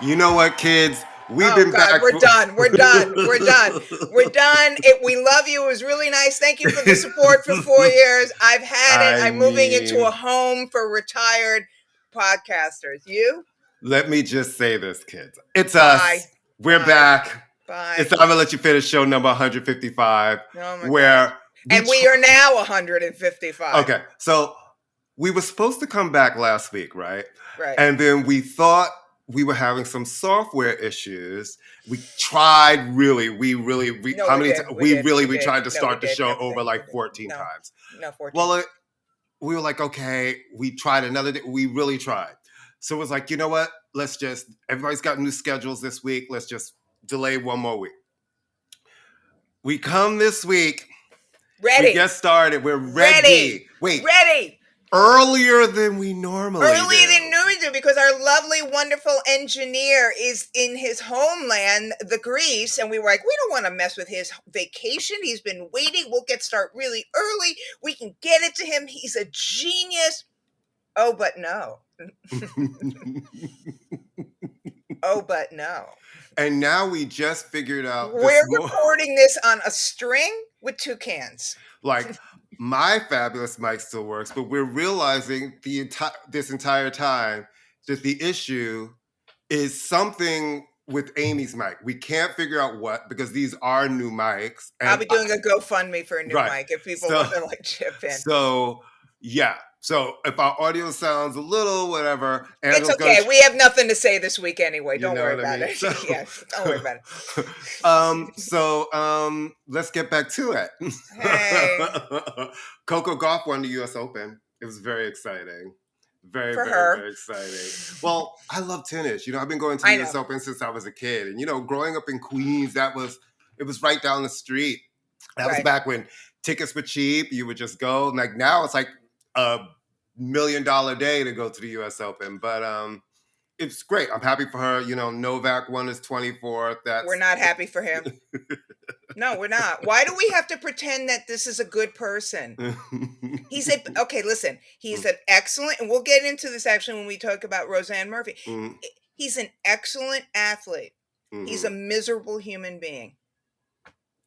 You know what, kids? We've Oh been God, back. we're done. We're done. We're done. We're done. We love you. It was really nice. Thank you for the support for 4 years. I've had it. I'm moving into a home for retired podcasters. You? Let me just say this, kids. It's Bye. us. We're Bye. back. Bye. It's I'm gonna let you finish show number 155. Oh my where God. And we are now 155. Okay, so we were supposed to come back last week, right? Right. And then we thought we were having some software issues. We tried really. We tried to start the show over like 14 times. No, 14. Well, we were like, okay, we tried another day. We really tried. So it was like, you know what? Everybody's got new schedules this week. Let's just delay one more week. We come this week. Ready. We get started. We're ready. Ready. Earlier than we normally do, because our lovely, wonderful engineer is in his homeland, the Greece, and we were like, we don't want to mess with his vacation. He's been waiting. We'll start really early. We can get it to him. He's a genius. Oh, but no. Oh, but no. And now we just figured out we're recording this on a string with 2 cans. Like, my fabulous mic still works, but we're realizing this entire time that the issue is something with Amy's mic. We can't figure out what, because these are new mics. And I'll be doing a GoFundMe for a new mic if people want to chip in. So yeah. So if our audio sounds a little whatever, it's okay. We have nothing to say this week anyway. Don't worry about it. So, yes, don't worry about it. Let's get back to it. Hey. Coco Gauff won the U.S. Open. It was very exciting. Very exciting. Well, I love tennis. I've been going to the U.S. Open since I was a kid. And, growing up in Queens, it was right down the street. That was back when tickets were cheap. You would just go. Like now it's like a $1 million day to go to the U.S. Open. But it's great. I'm happy for her. Novak won his 24th. We're not happy for him. No, we're not. Why do we have to pretend that this is a good person? He's an excellent, and we'll get into this actually when we talk about Roseanne Murphy. Mm-hmm. He's an excellent athlete. Mm-hmm. He's a miserable human being.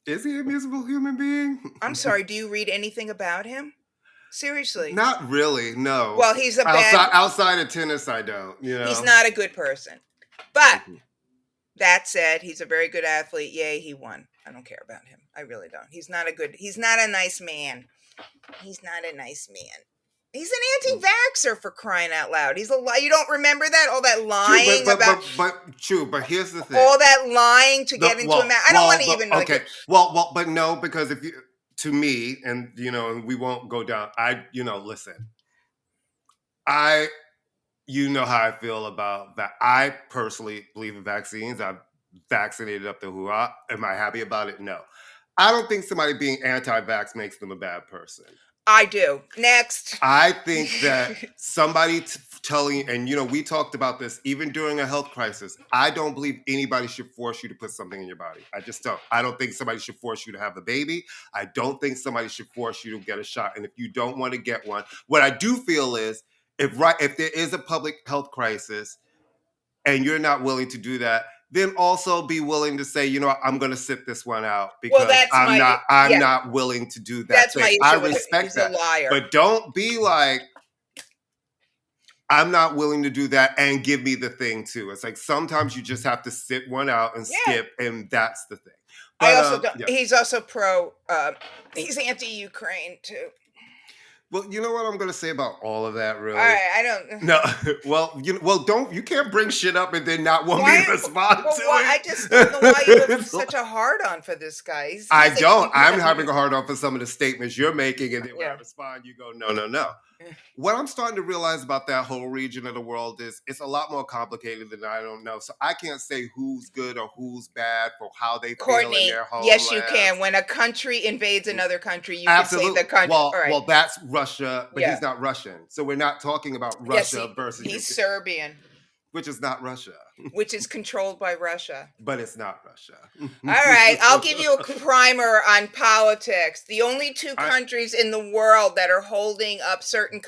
Is he a miserable human being? I'm sorry. Do you read anything about him? Seriously. Not really, no. Well, he's outside of tennis, I don't. He's not a good person. But that said, he's a very good athlete. Yay, he won. I don't care about him. I really don't. He's not a nice man. He's not a nice man. He's an anti-vaxxer, for crying out loud. He's a lie. You don't remember that? All that lying but here's the thing. All that lying to get into a match. I don't want to even know. Okay. But no, because to me, and we won't go down. Listen. You know how I feel about that. I personally believe in vaccines. I'm vaccinated up to hoo-ha. Am I happy about it? No. I don't think somebody being anti-vax makes them a bad person. I do. Next. I think that somebody telling, and we talked about this even during a health crisis. I don't believe anybody should force you to put something in your body. I just don't. I don't think somebody should force you to have a baby. I don't think somebody should force you to get a shot. And if you don't want to get one, what I do feel is if there is a public health crisis and you're not willing to do that, then also be willing to say, I'm going to sit this one out because I'm not willing to do that. That's my issue. I respect He's that. A liar. But don't be like, I'm not willing to do that and give me the thing too. It's like sometimes you just have to sit one out and skip, and that's the thing. But, I also don't. Yeah. He's also he's anti-Ukraine too. Well, you know what I'm going to say about all of that, really? All right, I don't. No, you can't bring shit up and then not want me to respond to it. I just don't know why you have such a hard-on for this guy. I don't. I'm having a hard-on for some of the statements you're making, and then when I respond, you go, no. What I'm starting to realize about that whole region of the world is it's a lot more complicated than I don't know. So I can't say who's good or who's bad for how they feel in their homeland. Yes, you can. When a country invades another country, you can say the country. Well, that's Russia, but he's not Russian. So we're not talking about Russia versus He's Serbian. Which is not Russia. Which is controlled by Russia. But it's not Russia. All right, I'll give you a primer on politics. The only 2 countries in the world that are holding up certain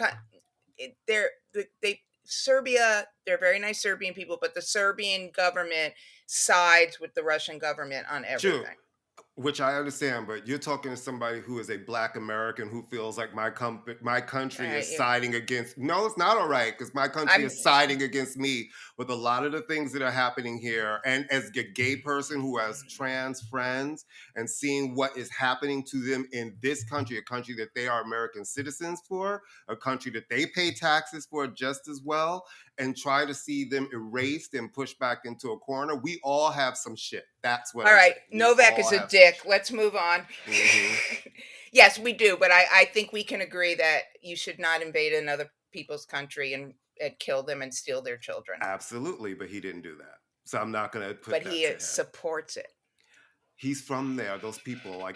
Serbia, they're very nice Serbian people, but the Serbian government sides with the Russian government on True. everything. Which I understand, but you're talking to somebody who is a Black American who feels like my country is Yeah. siding against. No, it's not all right because my country I'm is siding against me with a lot of the things that are happening here. And as a gay person who has trans friends and seeing what is happening to them in this country, a country that they are American citizens for, a country that they pay taxes for just as well, and try to see them erased and pushed back into a corner. We all have some shit. That's what all I'm right. saying. We Novak all is a have some dick. shit. Let's move on. Mhm. Yes, we do, but I think we can agree that you should not invade another people's country and kill them and steal their children. Absolutely, but he didn't do that. So I'm not going to put But that he to him. supports it. He's from there. Those people,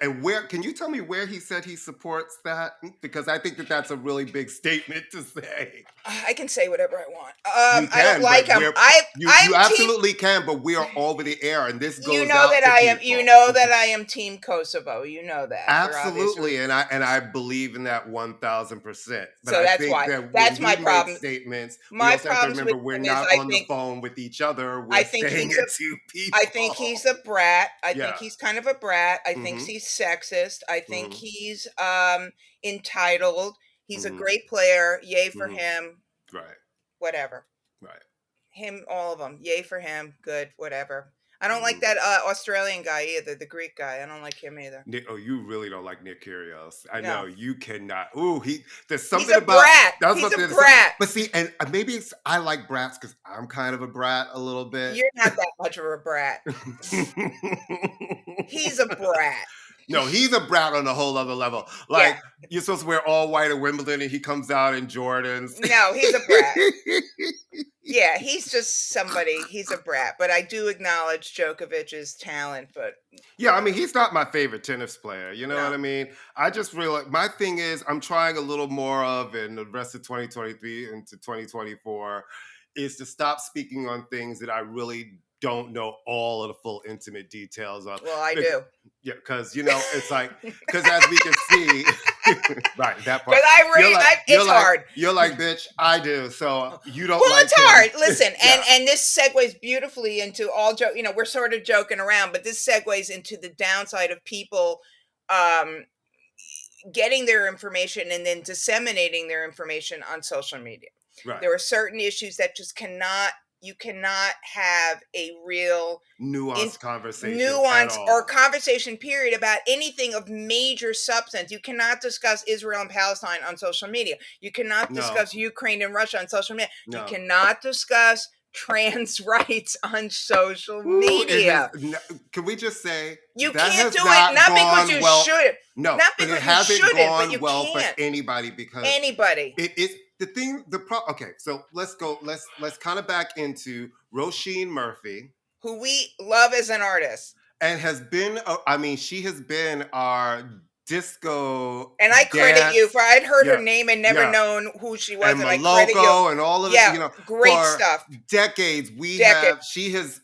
and where? Can you tell me where he said he supports that? Because I think that that's a really big statement to say. I can say whatever I want. You I don't can, like but him. you I'm team. absolutely can, but we are over the air, and this You goes know out that to I am. people. You know that I am Team Kosovo. You know that. For obvious Absolutely, reasons. and I believe in that 1,000%. But So I that's think why. that That's when my he makes problem. statements, we My also have to problems with remember we're him is not on the phone with each other. I We're think saying he's it a to I think he's people. a brat. I think Yeah. he's kind of a brat. I think Mm-hmm. he's sexist. I think Mm-hmm. he's entitled. He's a Mm-hmm. great player. Yay for Mm-hmm. him. Right. Whatever. Right. Him, all of them. Yay for him. Good. Whatever. I don't like Mm-hmm. that Australian guy either. The Greek guy. I don't like him either. You really don't like Nick Kyrgios. I know No. you cannot. Ooh, there's He's something a about brat. that's He's what a there's. brat. But see, and maybe I like brats because I'm kind of a brat a little bit. You're not that much of a brat. He's a brat. No, he's a brat on a whole other level. Yeah. Like you're supposed to wear all white at Wimbledon, and he comes out in Jordans. No, he's a brat. Yeah, he's just somebody. He's a brat, but I do acknowledge Djokovic's talent. But Yeah, I mean, he's not my favorite tennis player. You know what no, I mean? I just realized my thing is I'm trying a little more of in the rest of 2023 into 2024 is to stop speaking on things that I really don't know all of the full intimate details of. well, I Bec- do. Yeah, because it's like as we can see, right, that part. Because I read, it's hard. You're like, bitch, I do. So you don't Well, like it's him. hard. Listen, Yeah. and this segues beautifully into all joke. You know, we're sort of joking around, but this segues into the downside of people getting their information and then disseminating their information on social media. Right. There are certain issues that just you cannot have a real Nuanced conversation. nuance or conversation period about anything of major substance. You cannot discuss Israel and Palestine on social media. You cannot discuss Ukraine and Russia on social media. No. You cannot discuss trans rights on social media. Can we just say You that can't has do not it, not because gone you well. should. No, Not but because it you hasn't shouldn't, but gone you well can't. for anybody because Anybody. it is the thing. Okay, so let's go. Let's kind of back into Roisin Murphy, Who we love as an artist. and has been. I mean, she has been our disco. And I credit you for I'd heard her name and never yeah. known who she was, and I credit you. Maloko and all of Yeah, it. You know, great for stuff. Decades she has.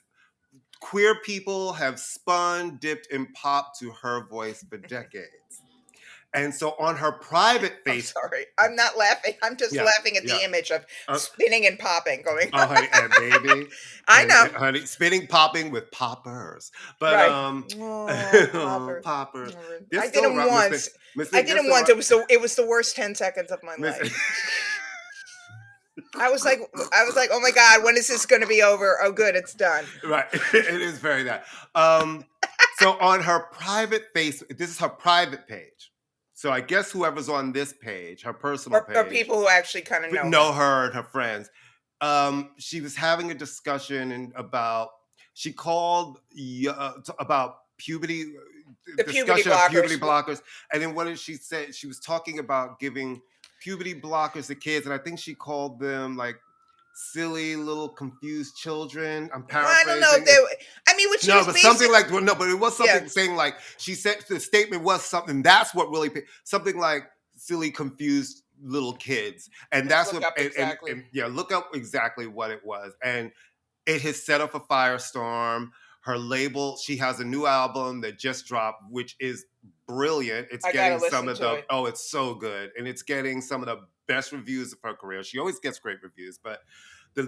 Queer people have spun, dipped, and popped to her voice for decades. And so on her private I'm face. sorry. I'm not laughing. I'm just laughing at the image of spinning and popping going. Oh, honey, and baby. I know. Honey, spinning, popping with poppers. But, poppers. I did them once. I did them once. It was the worst 10 seconds of my life. I was like, oh my God, when is this going to be over? Oh, good, it's done. Right, it is very that. So on her private face, this is her private page. So I guess whoever's on this page, her personal page, or people who actually kind of know her and her friends. She was having a discussion about. She called about puberty. The puberty blockers, and then what did she say? She was talking about giving puberty blockers to kids, and I think she called them like silly little confused children. I'm paraphrasing. I don't know. Something like but it was something saying like she said the statement was something. That's what really something like silly confused little kids, and that's what exactly. Look up exactly what it was, and it has set off a firestorm. Her label, she has a new album that just dropped, which is brilliant. It's getting some of the it's so good, and it's getting some of the best reviews of her career. She always gets great reviews, but The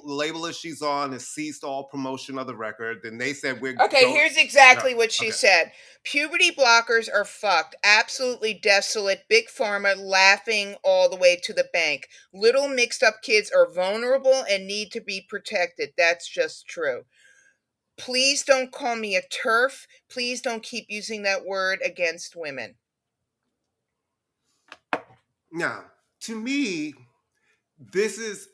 label that she's on has ceased all promotion of the record. Then they said we're Okay, here's exactly what she okay. said. Puberty blockers are fucked. Absolutely desolate. Big pharma laughing all the way to the bank. Little mixed up kids are vulnerable and need to be protected. That's just true. Please don't call me a TERF. Please don't keep using that word against women. Now, to me, this is,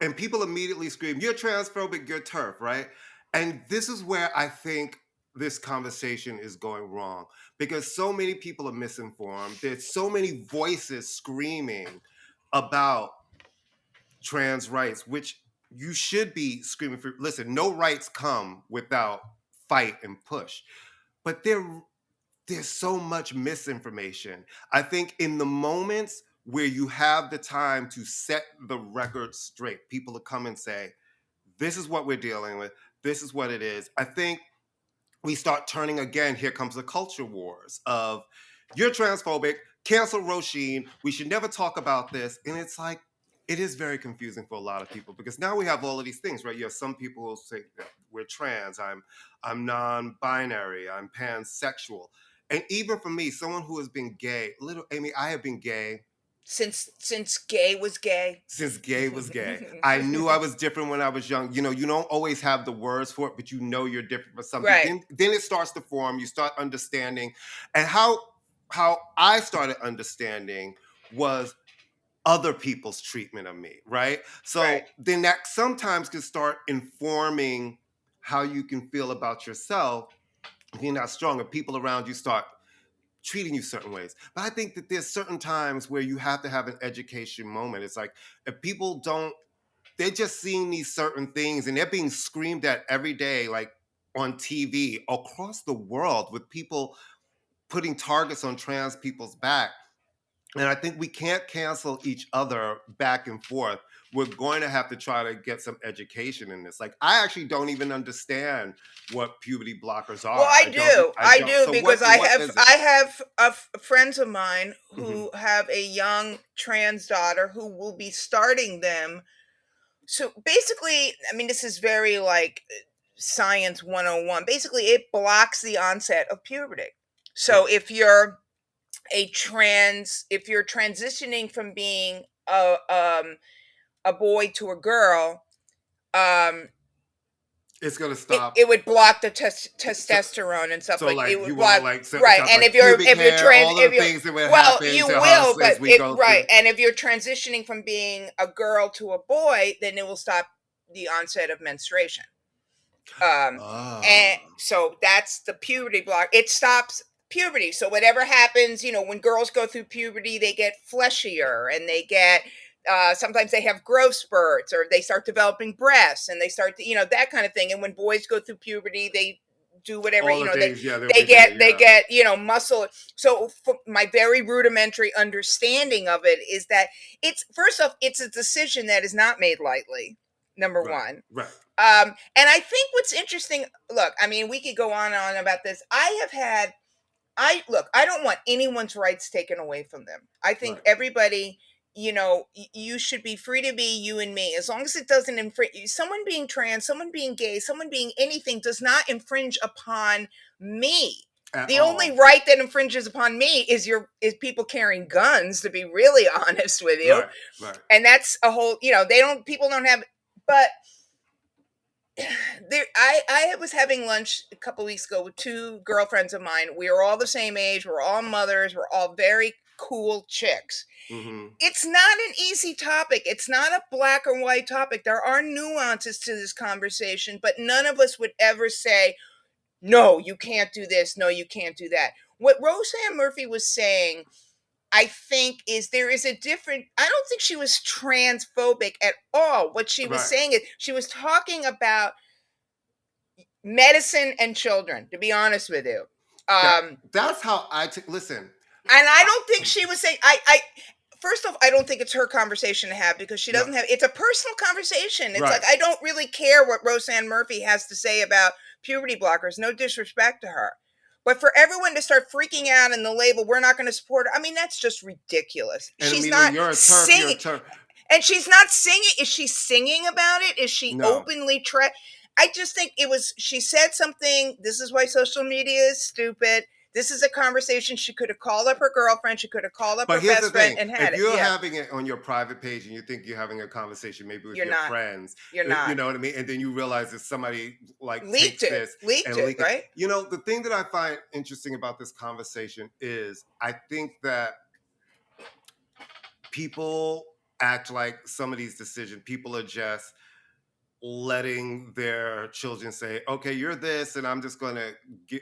and people immediately scream, "You're transphobic, you're TERF," right? And this is where I think this conversation is going wrong, because so many people are misinformed. There's so many voices screaming about trans rights, which you should be screaming for. Listen, no rights come without fight and push. But there's so much misinformation. I think in the moments where you have the time to set the record straight, people will come and say, this is what we're dealing with. This is what it is. I think we start turning again. Here comes the culture wars of, you're transphobic, cancel Roisin. We should never talk about this. And it's like, it is very confusing for a lot of people, because now we have all of these things, right? You have some people who say we're trans, I'm non-binary, I'm pansexual. And even for me, someone who has been gay, little Amy, I have been gay Since gay was gay. since gay was gay. I knew I was different when I was young. You know, you don't always have the words for it, but you know you're different for something. Right. Then it starts to form. You start understanding, and how I started understanding was other people's treatment of me, right? So Right. then that sometimes can start informing how you can feel about yourself if you're not strong, and people around you start treating you certain ways. But I think that there's certain times where you have to have an education moment. It's like, if people don't, they're just seeing these certain things and they're being screamed at every day, like on TV across the world, with people putting targets on trans people's back. And I think we can't cancel each other back and forth. We're going to have to try to get some education in this. Like, I actually don't even understand what puberty blockers are. Well, I do So because what is it? I have friends of mine who Mhm. have a young trans daughter who will be starting them. So basically, I mean, this is very like science 101. Basically, it blocks the onset of puberty. So if you're transitioning from being a boy to a girl, um, It's gonna stop. it would block the So, testosterone and stuff, so like it like would you block. won't like Right. stuff And like pubic if you're hair, trans, all if of the you're, things that will well, happen you to will, us but as we go right. through. And if you're transitioning from being a girl to a boy, then it will stop the onset of menstruation. And Oh. so that's the puberty block. It stops puberty. So whatever happens, when girls go through puberty, they get fleshier and they get sometimes they have growth spurts, or they start developing breasts, and they start to, that kind of thing. And when boys go through puberty, they do whatever, All the things, yeah, they'll they be there, they yeah. get, muscle. So for my very rudimentary understanding of it is that it's, first off, it's a decision that is not made lightly. Number Right, one. right. And I think what's interesting, look, I mean, we could go on and on about this. I don't want anyone's rights taken away from them. I think Right. everybody, you should be free to be you and me, as long as it doesn't infringe. Someone being trans, someone being gay, someone being anything does not infringe upon me. At The all. only right that infringes upon me is people carrying guns, to be really honest with you. Right, right. And that's a whole, people don't have, but I was having lunch a couple weeks ago with two girlfriends of mine. We were all the same age. We're all mothers. We're all very cool chicks. Mm-hmm. It's not an easy topic. It's not a black or white topic. There are nuances to this conversation, but none of us would ever say, no, you can't do this. No, you can't do that. What Roseanne Murphy was saying, I think, is there is a different, I don't think she was transphobic at all. What she was saying is she was talking about medicine and children, to be honest with you. That's how listen. And I don't think she was saying, first off, I don't think it's her conversation to have, because she doesn't have, it's a personal conversation. It's like, I don't really care what Roseanne Murphy has to say about puberty blockers. No disrespect to her. But for everyone to start freaking out in the label, we're not going to support her. I mean, that's just ridiculous. And She's immediately, not you're a TERF, singing. you're a TERF. And she's not singing. Is she singing about it? Is she No. openly I just think it was, she said something. This is why social media is stupid. This is a conversation. She could have called up her girlfriend. She could have called up But her here's the best friend thing: and had if it. you're Yeah. having it on your private page and you think you're having a conversation maybe with You're your not. friends, You're you not. know what I mean, and then you realize that somebody like Leaked takes it. this Leaked and it, leak it. right? You know, the thing that I find interesting about this conversation is I think that people act like some of these decisions, people are just letting their children say, okay, you're this, and I'm just going to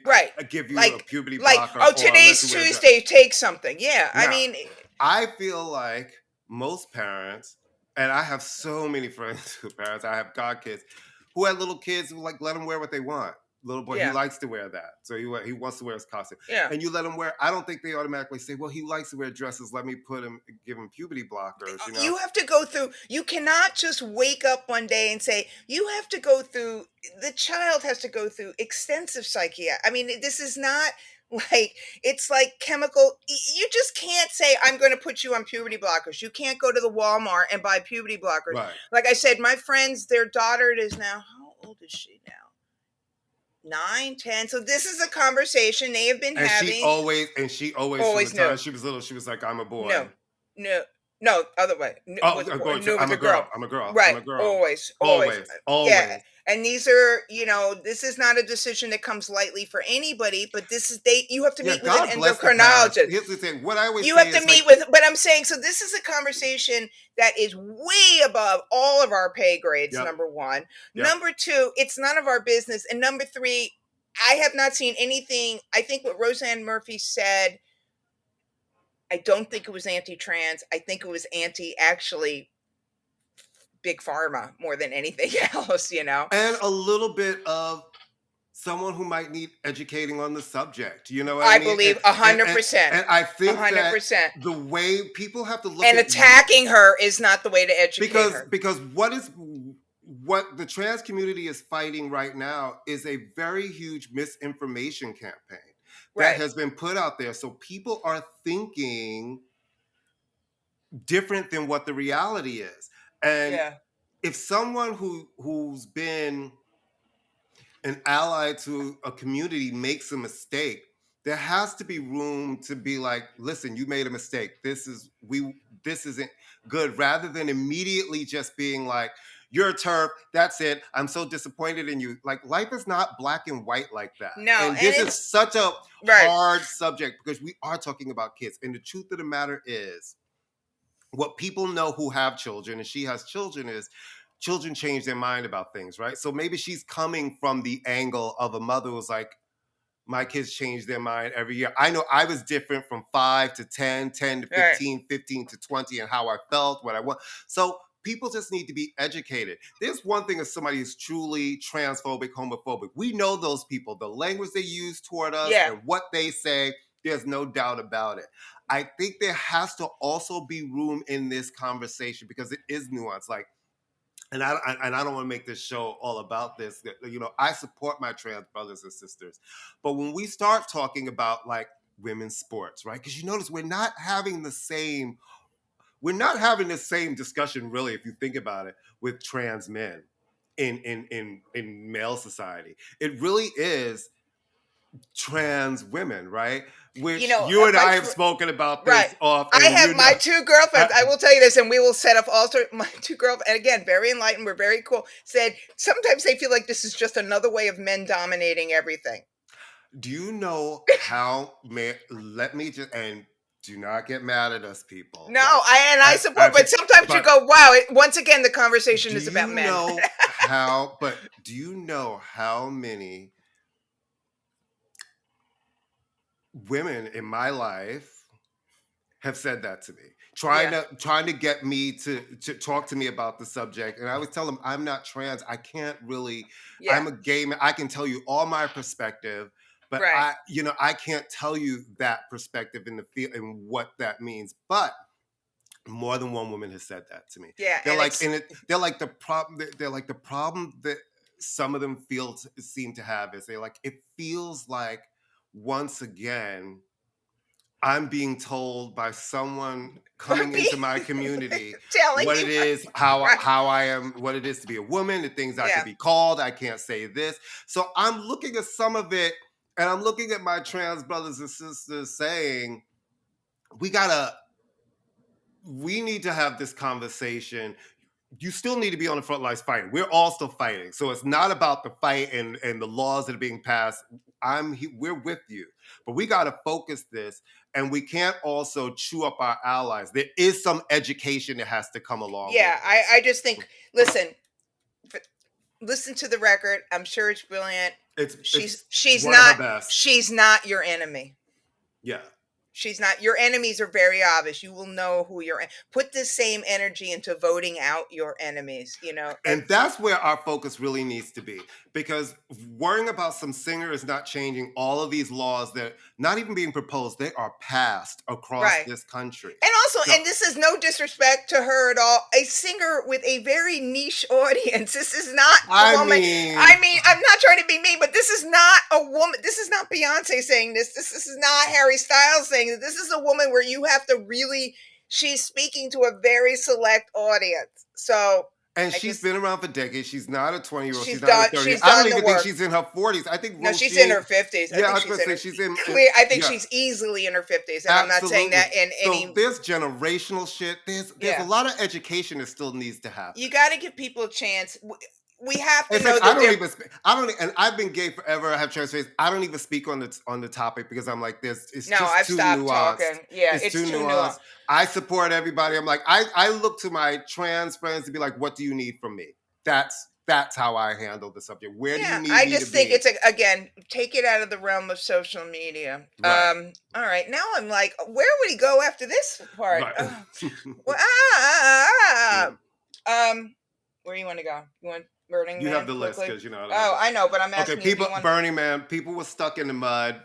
Right. give you a Like, puberty blocker oh, or let today's you wear a dress. Tuesday, take something. Yeah. I Now, mean, I feel like most parents, and I have so many friends who are parents, I have godkids who had little kids who like let them wear what they want. Little boy, he yeah. likes to wear that. So he wants to wear his costume. Yeah. And you let him wear, I don't think they automatically say, well, he likes to wear dresses. Let me give him puberty blockers, you know? You have to go through, you cannot just wake up one day and say, you have to go through, the child has to go through extensive psychiatry. I mean, this is not like, it's like chemical. You just can't say, I'm going to put you on puberty blockers. You can't go to the Walmart and buy puberty blockers. Right. Like I said, my friends, their daughter is now, how old is she now? 9, 10. So this is a conversation they have been And having. she always from the Always time knew. she was little, she was like, I'm a boy. No, no, no, other way. Oh, With a I'm boy, going to, no, with I'm a a girl. girl. I'm a girl. I'm Right. a girl. Always, always. Always. Yeah. Always. And these are, this is not a decision that comes lightly for anybody, but this is, you have to Yeah, meet with an God bless the parents. endocrinologist. Here's the thing. What I always You say have to is like, meet with, but I'm saying, so this is a conversation that is way above all of our pay grades, yep, number one. yep. Number two, it's none of our business. And number three, I have not seen anything. I think what Roseanne Murphy said, I don't think it was anti-trans. I think it was actually big pharma more than anything else, And a little bit of someone who might need educating on the subject. You know what I I mean? believe And and 100%. and I think that 100%. the way people have to look And at attacking her is not the way to educate her. because what the trans community is fighting right now is a very huge misinformation campaign that Right. has been put out there. So people are thinking different than what the reality is. And Yeah. if someone who's been an ally to a community makes a mistake, there has to be room to be like, listen, you made a mistake. This isn't good, rather than immediately just being like, you're a turf, that's it. I'm so disappointed in you. Like, life is not black and white like that. No, And and this is it's such a right. hard subject because we are talking about kids. And the truth of the matter is, what people know who have children, and she has children, is children change their mind about things, right? So maybe she's coming from the angle of a mother who's like, my kids change their mind every year. I know I was different from 5 to 10, 10 to Right. 15, 15 to 20, and how I felt, what I want. So people just need to be educated. There's one thing if somebody is truly transphobic, homophobic. We know those people, the language they use toward us Yeah. and what they say, there's no doubt about it. I think there has to also be room in this conversation because it is nuanced. Like, and I don't want to make this show all about this. I support my trans brothers and sisters, but when we start talking about like women's sports, right? Because you notice we're not having the same discussion, really, if you think about it, with trans men in male society. It really is trans women, right? Which you and I have spoken about right. this off, I and have my 2 girlfriends. I will tell you this, and we will set up also my 2 girlfriends. And again, very enlightened. We're very cool. Said sometimes they feel like this is just another way of men dominating everything. Do you know how let me just, and do not get mad at us, people. No, Like, I support, but sometimes you go, wow. Once again, the conversation is about men. Do you know how many women in my life have said that to me, trying to get me to talk to me about the subject, and I always tell them I'm not trans. I can't really. Yeah. I'm a gay man. I can tell you all my perspective, but Right. I can't tell you that perspective in the field and what that means. But more than one woman has said that to me. Yeah, They're and like, they're like the problem. They're like the problem that some of them seem to have is they like it feels like once again I'm being told by someone coming Puppy into my community telling what you it is, how right. how I am, what it is to be a woman, the things I could Yeah. be called. I can't say this. So I'm looking at some of it, and I'm looking at my trans brothers and sisters saying, we gotta, we need to have this conversation. You still need to be on the front lines fighting. We're all still fighting. So it's not about the fight and the laws that are being passed. We're with you. But we got to focus this, and we can't also chew up our allies. There is some education that has to come along with Yeah, this. I just think, listen, f- listen to the record. I'm sure it's brilliant. It's She's one of her not best. she's not your enemy. Yeah. She's not. Your enemies are very obvious. You will know who put this same energy into voting out your enemies, and And that's where our focus really needs to be, because worrying about some singer is not changing all of these laws that not even being proposed, they are passed across right. this country. And also, So, and this is no disrespect to her at all, a singer with a very niche audience. This is not a I woman. mean, I'm not trying to be mean, but this is not a woman. This is not Beyonce saying this. This is not Harry Styles saying this. This is a woman where you have to really, she's speaking to a very select audience. So and I she's just, been around for decades. She's not a 20-year-old. she's She's not a done, 30. she's I don't done the even think work. she's in her 40s. I think No, she's in her 50s. Yeah, I was going to say she's in I think yeah, she's easily in her 50s. And I'm not saying absolutely. that in So any. there's generational shit. There's a Yeah. lot of education that still needs to happen. You got to give people a chance. We have to It's know like that they're. I don't, and I've been gay forever. I have trans face. I don't even speak on the topic because I'm like this. It's No, just I've too stopped nuanced. talking. Yeah, It's it's too too nuanced. nuanced. I support everybody. I'm like I look to my trans friends to be like, what do you need from me? That's how I handle the subject. Where do you Yeah, need I me to just think be? it's again, take it out of the realm of social media. Right. All right, now I'm like, where would he go after this part? Right. Well, where you want to go? You want Burning You have Man the list quickly? because you know. Oh, I know, but I'm Okay, asking you. Do people, you want? Burning Man. People were stuck in the mud.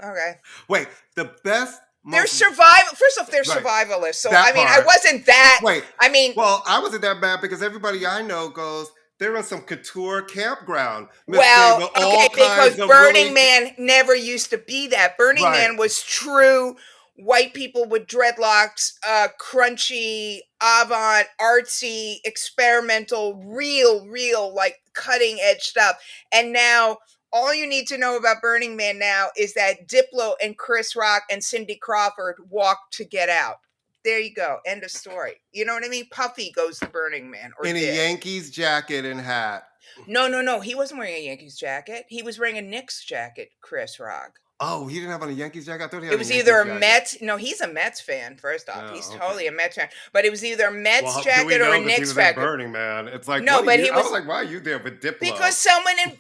Okay. Wait, the best. They're survival. First off, they're Right. survivalists. So That I mean, I part. wasn't that. Wait. I mean, Well, I wasn't that bad because everybody I know goes, they're in some couture campground, Miss Thing, well, with okay, all because kinds of Burning really Man never used to be that. Burning right. Man was true white people with dreadlocks, crunchy, avant, artsy, experimental, real, like cutting edge stuff. And now all you need to know about Burning Man now is that Diplo and Chris Rock and Cindy Crawford walked to Get Out. There you go. End of story. You know what I mean? Puffy goes to Burning Man, or In a did. Yankees jacket and hat. No. He wasn't wearing a Yankees jacket. He was wearing a Knicks jacket, Chris Rock. Oh, he didn't have on a Yankees jacket? I thought he had It a was Yankees either a jacket. Mets. No, he's a Mets fan. First off, he's Oh, totally okay. a Mets fan. But it was either a Mets Well, do we jacket or know a 'cause Knicks he was in jacket. Burning Man? It's like, No, what are but you? he I was was like, why are you there with Diplo?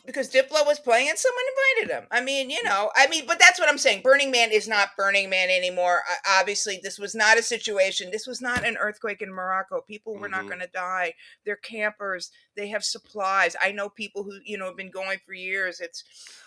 because Diplo was playing and someone invited him. I mean, but that's what I'm saying. Burning Man is not Burning Man anymore. Obviously, this was not a situation. This was not an earthquake in Morocco. People were not going to die. They're campers. They have supplies. I know people who have been going for years.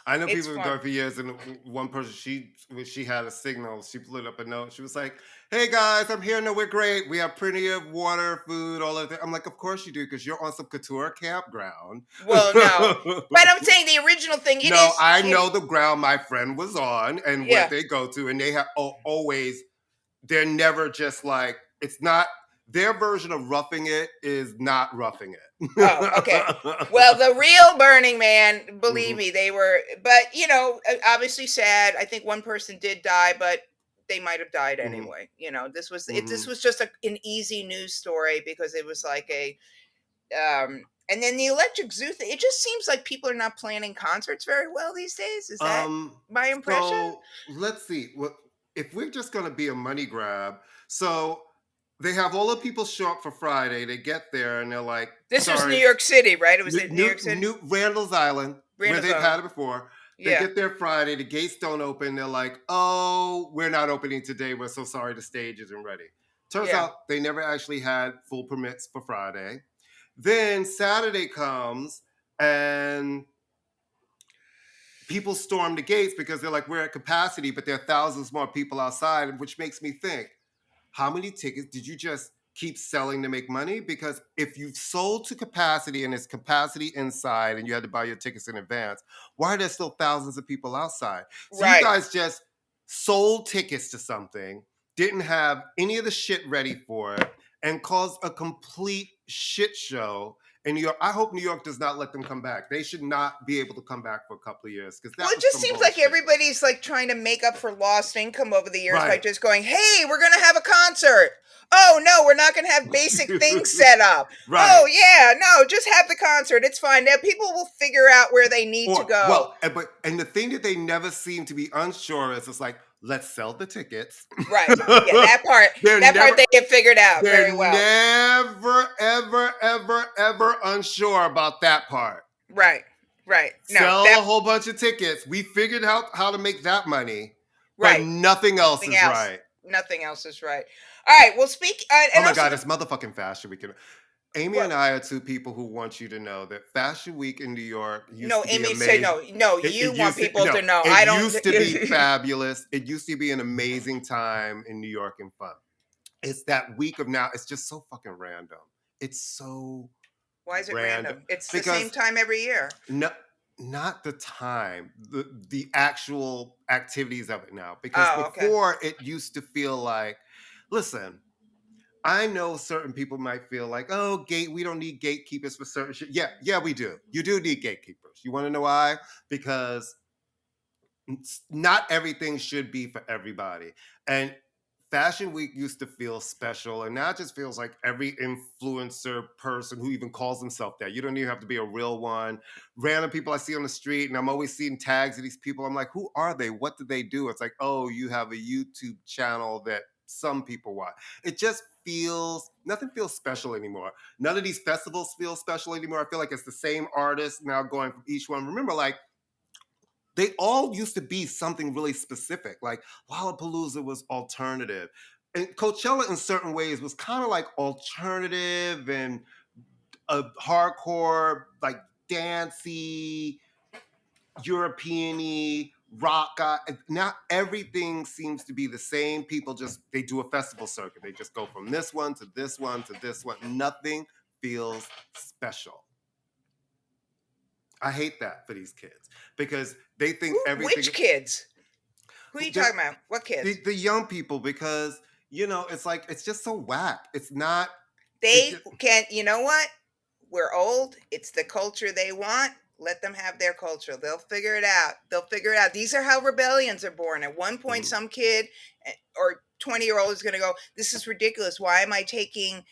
I know It's people have been fun. going for years, and one person, she had a signal. She lit up a note. She was like, "Hey guys, I'm here. No, we're great. We have plenty of water, food, all of that." I'm like, "Of course you do, because you're on some couture campground." Well, no, but I'm saying the original thing. I know the ground my friend was on and Yeah. what they go to, and they have always. They're never just like, it's not. Their version of roughing it is not roughing it. Oh, okay. Well, the real Burning Man, believe me, they were, but obviously sad. I think one person did die, but they might have died anyway. This was just an easy news story because it was like and then the Electric Zoo thing. It just seems like people are not planning concerts very well these days. Is that my impression? So let's see. What if we're just going to be a money grab? So they have all the people show up for Friday. They get there and they're like, This was sorry, New York City, right? It was in New York City. New Randall's Island, where they've had it before. They Yeah. get there Friday. The gates don't open. They're like, oh, we're not opening today. We're so sorry. The stage isn't ready. Turns Yeah. out they never actually had full permits for Friday. Then Saturday comes and people storm the gates because they're like, we're at capacity, but there are thousands more people outside, which makes me think, how many tickets did you just keep selling to make money? Because if you've sold to capacity and it's capacity inside and you had to buy your tickets in advance, why are there still thousands of people outside? So Right. you guys just sold tickets to something, didn't have any of the shit ready for it, and caused a complete shit show in New York. I hope New York does not let them come back. They should not be able to come back for a couple of years because that Well, it was just some seems like bullshit. everybody's like trying to make up for lost income over the years by Right. just going, hey, we're going to have a concert. Oh, no, we're not going to have basic things set up. Right. Oh, yeah, no, just have the concert. It's fine. Now people will figure out where they need to go. Well, and the thing that they never seem to be unsure is, it's like, let's sell the tickets. Right. Yeah, that part they get figured out very well. They're never, ever, ever, ever unsure about that part. Right. Right. No, Sell a whole bunch of tickets. We figured out how to make that money. Right. But nothing else is right. Nothing else is right. All right. Well, oh my God, it's motherfucking Fashion Week. Amy and I are two people who want you to know that Fashion Week in New York used to be Amy, amazing. say no. You want people to know. I don't. It used to be fabulous. It used to be an amazing time in New York and fun. It's that week of now. It's just so fucking random. It's so. Why is it random? It's the same time every year. No, not the time. The actual activities of it now. Because before it used to feel like, listen. I know certain people might feel like, oh, we don't need gatekeepers for certain shit. Yeah, we do. You do need gatekeepers. You want to know why? Because not everything should be for everybody. And Fashion Week used to feel special, and now it just feels like every influencer person who even calls himself that. You don't even have to be a real one. Random people I see on the street, and I'm always seeing tags of these people. I'm like, who are they? What do they do? It's like, oh, you have a YouTube channel that some people watch. It just nothing feels special anymore. None of these festivals feel special anymore. I feel like it's the same artists now going from each one. Remember, like, they all used to be something really specific. Like Lollapalooza was alternative. And Coachella in certain ways was kind of like alternative and a hardcore, like dancey, European-y, rock. Now everything seems to be the same. People they do a festival circuit. They just go from this one to this one to this one. Nothing feels special. I hate that for these kids because they think everything. Which kids? Who are you talking about? What kids? The young people, because it's like it's just so whack. It's not. They can't. You know what? We're old. It's the culture they want. Let them have their culture. They'll figure it out. These are how rebellions are born. At one point, some kid or 20-year-old is going to go, this is ridiculous. Why am I taking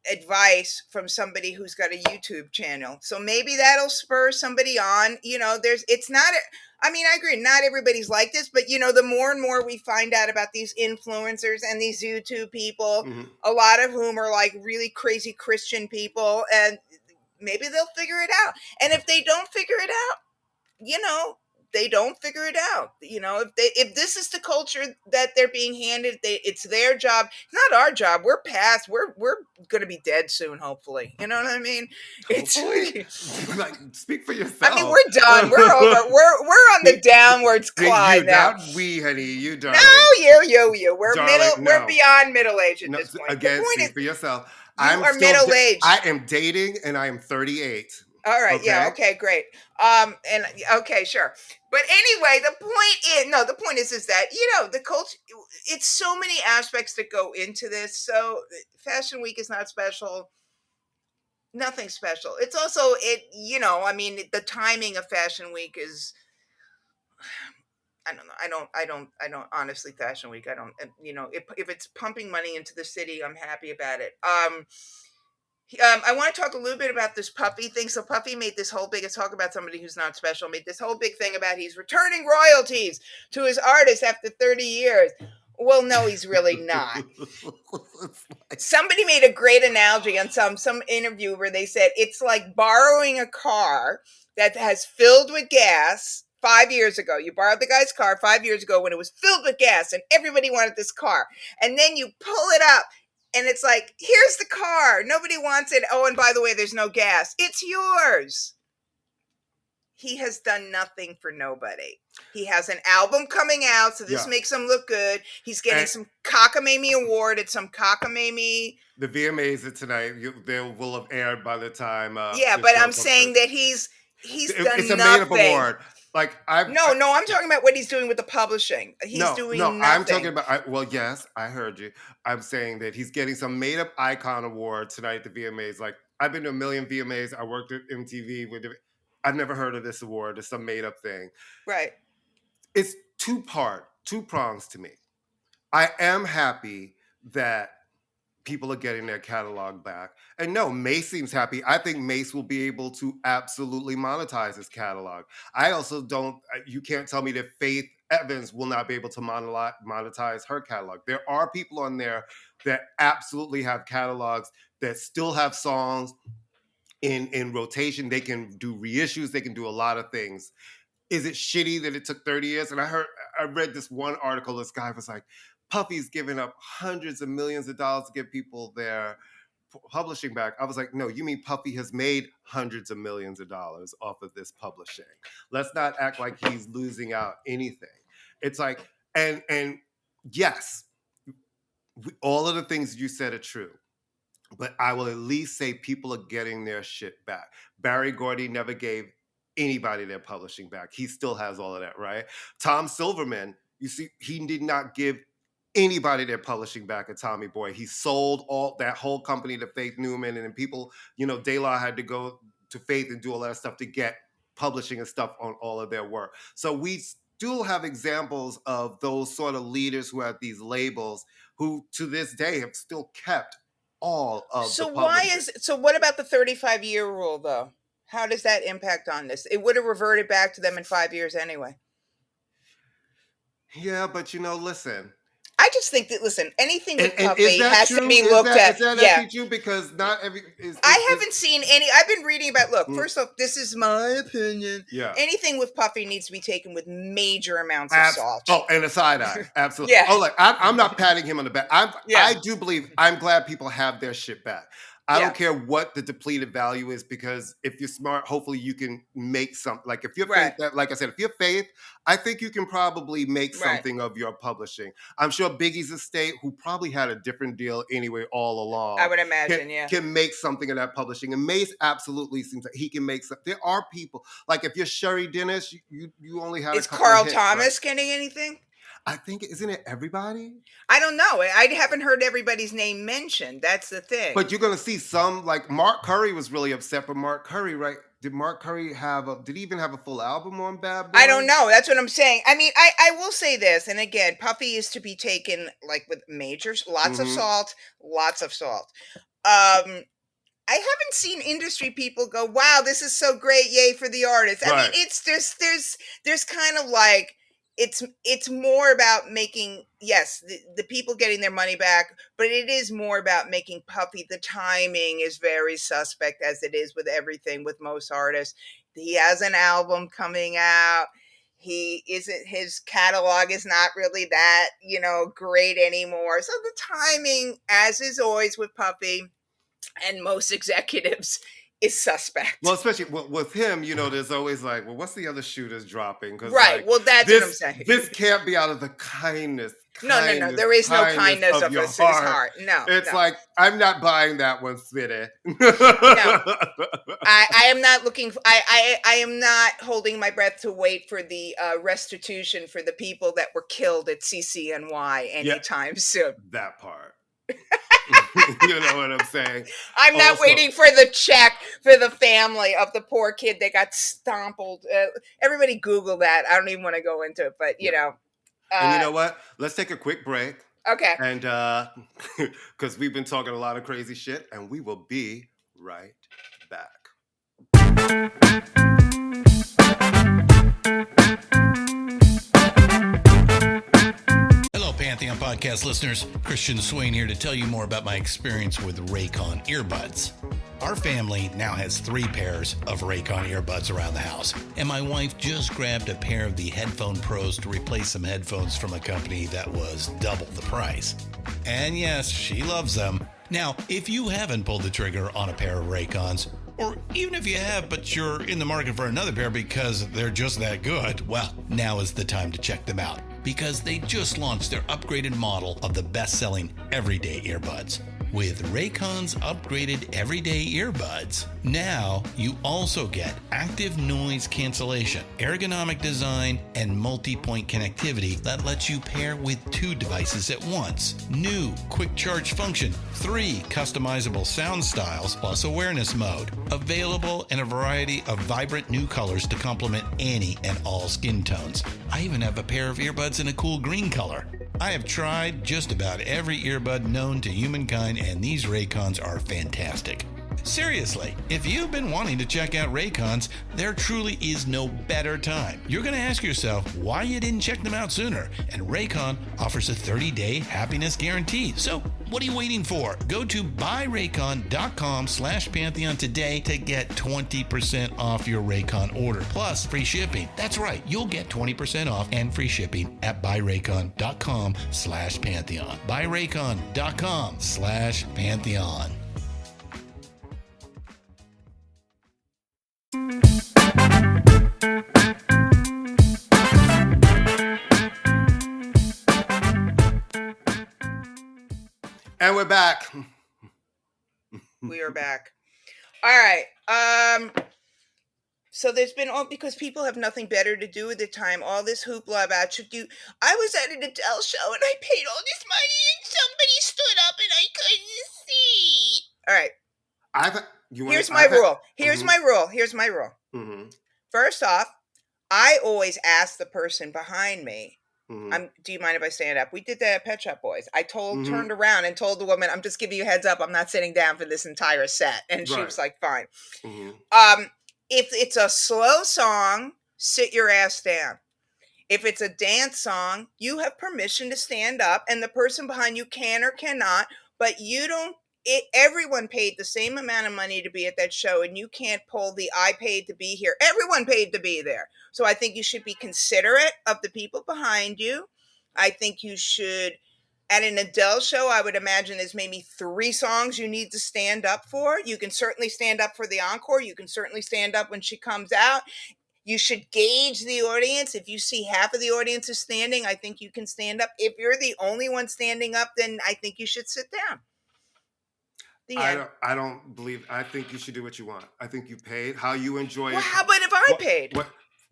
advice from somebody who's got a YouTube channel? So maybe that'll spur somebody on. I agree, not everybody's like this, but the more and more we find out about these influencers and these YouTube people, a lot of whom are like really crazy Christian people, and maybe they'll figure it out. And if they don't figure it out, they don't figure it out. If this is the culture that they're being handed, it's their job. It's not our job. We're past. We're going to be dead soon, hopefully. You know what I mean? Hopefully? Like, speak for yourself. I mean, we're done. We're over. We're on the downwards climb now. Not we, honey. You done. No, you. We're darling, We're beyond middle age at this point. Again, speak for yourself. You are middle aged. I am dating, and I am 38. All right. Okay? Yeah. Okay. Great. And okay, sure. But anyway, the point is that the culture. It's so many aspects that go into this. So Fashion Week is not special. Nothing special. It's also the timing of Fashion Week is. I don't know. I don't honestly, Fashion Week. I don't. If it's pumping money into the city, I'm happy about it. I want to talk a little bit about this Puffy thing. So Puffy made this whole big talk about somebody who's not special. Made this whole big thing about he's returning royalties to his artists after 30 years. Well, no, he's really not. Somebody made a great analogy on some interview where they said it's like borrowing a car that has filled with gas 5 years ago. You borrowed the guy's car 5 years ago when it was filled with gas and everybody wanted this car. And then you pull it up. And it's like, here's the car. Nobody wants it. Oh, and by the way, there's no gas. It's yours. He has done nothing for nobody. He has an album coming out, so this makes him look good. He's getting some cockamamie award at some cockamamie. The VMAs are tonight. They will have aired by the time. But I'm saying that he's done nothing. It's a made-up award. Like I'm talking about what he's doing with the publishing. He's doing nothing. I'm talking about. Well, yes, I heard you. I'm saying that he's getting some made-up icon award tonight at the VMAs. Like I've been to a million VMAs. I worked at MTV with. I've never heard of this award. It's some made-up thing. Right. It's two prongs to me. I am happy that people are getting their catalog back. And no, Mace seems happy. I think Mace will be able to absolutely monetize his catalog. I also don't, you can't tell me that Faith Evans will not be able to monetize her catalog. There are people on there that absolutely have catalogs that still have songs in rotation. They can do reissues. They can do a lot of things. Is it shitty that it took 30 years? And I read this one article, this guy was like, Puffy's giving up hundreds of millions of dollars to get people their publishing back. I was like, no, you mean Puffy has made hundreds of millions of dollars off of this publishing. Let's not act like he's losing out anything. It's like, and yes, all of the things you said are true. But I will at least say people are getting their shit back. Barry Gordy never gave anybody their publishing back. He still has all of that, right? Tom Silverman, you see, he did not give anybody their publishing back at Tommy Boy. He sold all that whole company to Faith Newman, and then people, De La had to go to Faith and do all that stuff to get publishing and stuff on all of their work. So we still have examples of those sort of leaders who have these labels who to this day have still kept all of the publishing. So what about the 35-year rule though? How does that impact on this? It would have reverted back to them in 5 years anyway. Yeah, but listen. I just think that anything with Puffy has to be looked at. Is that actually true? Because not every. I haven't seen any. I've been reading about. Look, first off, this is my opinion. Yeah. Anything with Puffy needs to be taken with major amounts of salt. Oh, and a side eye, absolutely. Yeah. Oh, like I'm not patting him on the back. I do believe. I'm glad people have their shit back. I don't care what the depleted value is, because if you're smart, hopefully you can make something. Like if you're Faith, like I said, if you're Faith, I think you can probably make something of your publishing. I'm sure Biggie's estate, who probably had a different deal anyway all along, I would imagine, can make something of that publishing. And Mace absolutely seems like he can make something. There are people, like if you're Sherry Dennis, you only have. Is Carl Thomas getting anything? I think, isn't it everybody? I don't know. I haven't heard everybody's name mentioned. That's the thing. But you're going to see some, like Mark Curry was really upset, but Mark Curry, right? Did Mark Curry did he even have a full album on Bad Boy? I don't know. That's what I'm saying. I mean, I will say this, and again, Puffy is to be taken like with lots of salt. I haven't seen industry people go, wow, this is so great. Yay for the artist. I mean, it's just, there's kind of like, it's more about making, yes, the people getting their money back, but it is more about making Puffy. The timing is very suspect, as it is with everything with most artists. He has an album coming out. His catalog is not really that, great anymore. So the timing, as is always with Puffy and most executives, is suspect. Well, especially with him, there's always like, well, what's the other shooters dropping? Right. Well, that's what I'm saying. This can't be out of the kindness. No. There is no kindness of his heart. No. It's like, I'm not buying that one, Smitty. No. I am not looking. I am not holding my breath to wait for the restitution for the people that were killed at CCNY anytime soon. That part. You know what I'm saying? I'm not waiting for the check for the family of the poor kid that got stompled. Everybody Google that. I don't even want to go into it, but and you know what? Let's take a quick break. Okay. And because we've been talking a lot of crazy shit, and we will be right back. Pantheon Podcast listeners, Christian Swain here to tell you more about my experience with Raycon earbuds. Our family now has 3 pairs of Raycon earbuds around the house, and my wife just grabbed a pair of the Headphone Pros to replace some headphones from a company that was double the price. And yes, she loves them. Now, if you haven't pulled the trigger on a pair of Raycons, or even if you have, but you're in the market for another pair because they're just that good, well, now is the time to check them out, because they just launched their upgraded model of the best-selling everyday earbuds. With Raycon's upgraded everyday earbuds, now you also get active noise cancellation, ergonomic design, and multi-point connectivity that lets you pair with 2 devices at once. New quick charge function, 3 customizable sound styles, plus awareness mode. Available in a variety of vibrant new colors to complement any and all skin tones. I even have a pair of earbuds in a cool green color. I have tried just about every earbud known to humankind, and these Raycons are fantastic. Seriously, if you've been wanting to check out Raycons, there truly is no better time. You're going to ask yourself why you didn't check them out sooner, and Raycon offers a 30-day happiness guarantee. So what are you waiting for? Go to buyraycon.com/Pantheon today to get 20% off your Raycon order, plus free shipping. That's right, you'll get 20% off and free shipping at buyraycon.com/Pantheon. buyraycon.com/Pantheon. And we're back. We are back. All right. So there's been because people have nothing better to do with the time. All this hoopla about should do. I was at an Adele show and I paid all this money and somebody stood up and I couldn't see. All right. Here's my rule. Here's my rule. Mm-hmm. First off, I always ask the person behind me. Mm-hmm. Do you mind if I stand up? We did that at Pet Shop Boys. I turned around and told the woman, I'm just giving you a heads up. I'm not sitting down for this entire set. And she was like, fine. Mm-hmm. If it's a slow song, sit your ass down. If it's a dance song, you have permission to stand up and the person behind you can or cannot, but you don't. Everyone paid the same amount of money to be at that show, and you can't pull the I paid to be here. Everyone paid to be there. So I think you should be considerate of the people behind you. I think you should, at an Adele show, I would imagine there's maybe 3 songs you need to stand up for. You can certainly stand up for the encore. You can certainly stand up when she comes out. You should gauge the audience. If you see half of the audience is standing, I think you can stand up. If you're the only one standing up, then I think you should sit down. I don't believe. I think you should do what you want. I think you paid. How you enjoy it. How about if I paid?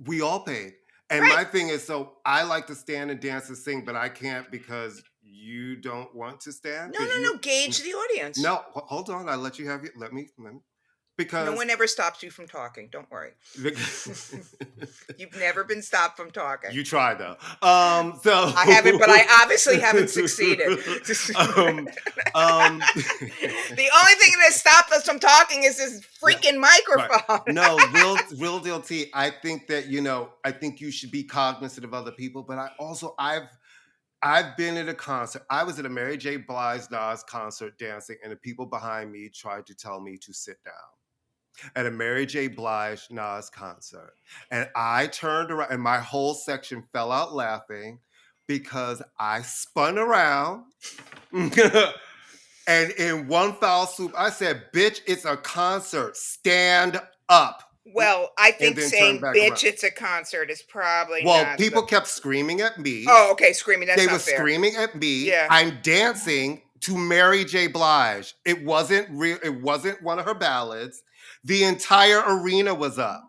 We all paid. And my thing is, so I like to stand and dance and sing, but I can't because you don't want to stand. No. Gauge the audience. No, hold on. I'll let you have it. Let me. Because no one ever stops you from talking. Don't worry. You've never been stopped from talking. You tried though. So I haven't, but I obviously haven't succeeded. The only thing that stopped us from talking is this freaking microphone. Right. No, real deal T. I think that I think you should be cognizant of other people, but I've been at a concert. I was at a Mary J. Blige Nas concert dancing, and the people behind me tried to tell me to sit down. At a Mary J. Blige Nas concert. And I turned around and my whole section fell out laughing because I spun around and in one foul swoop, I said, bitch, it's a concert. Stand up. Well, I think saying bitch, it's a concert is probably not. People kept screaming at me. Oh, okay, screaming. That's They not were fair. screaming at me. Yeah. I'm dancing to Mary J. Blige. It wasn't real. It wasn't one of her ballads. The entire arena was up.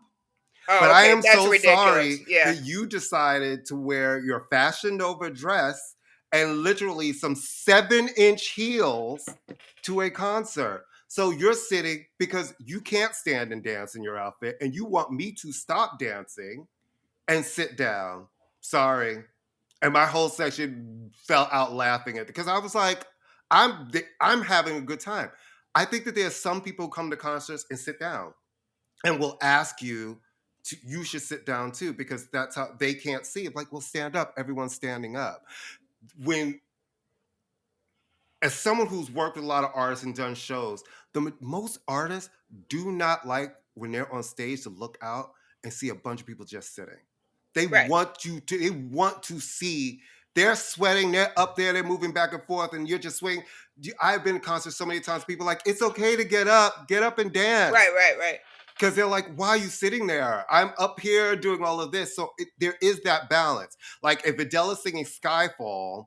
But I am so sorry that you decided to wear your Fashion Nova dress and literally some 7-inch heels to a concert. So you're sitting because you can't stand and dance in your outfit and you want me to stop dancing and sit down. Sorry. And my whole section fell out laughing at it because I was like, I'm having a good time. I think that there's some people who come to concerts and sit down and will ask you you should sit down too, because that's how they can't see it. Like, well, stand up. Everyone's standing up. As someone who's worked with a lot of artists and done shows, most artists do not like when they're on stage to look out and see a bunch of people just sitting. They want to see. They're sweating. They're up there. They're moving back and forth, and you're just swinging. I've been in concerts so many times. People are like, it's okay to get up and dance. Right. Because they're like, why are you sitting there? I'm up here doing all of this. So there is that balance. Like if Adele is singing Skyfall,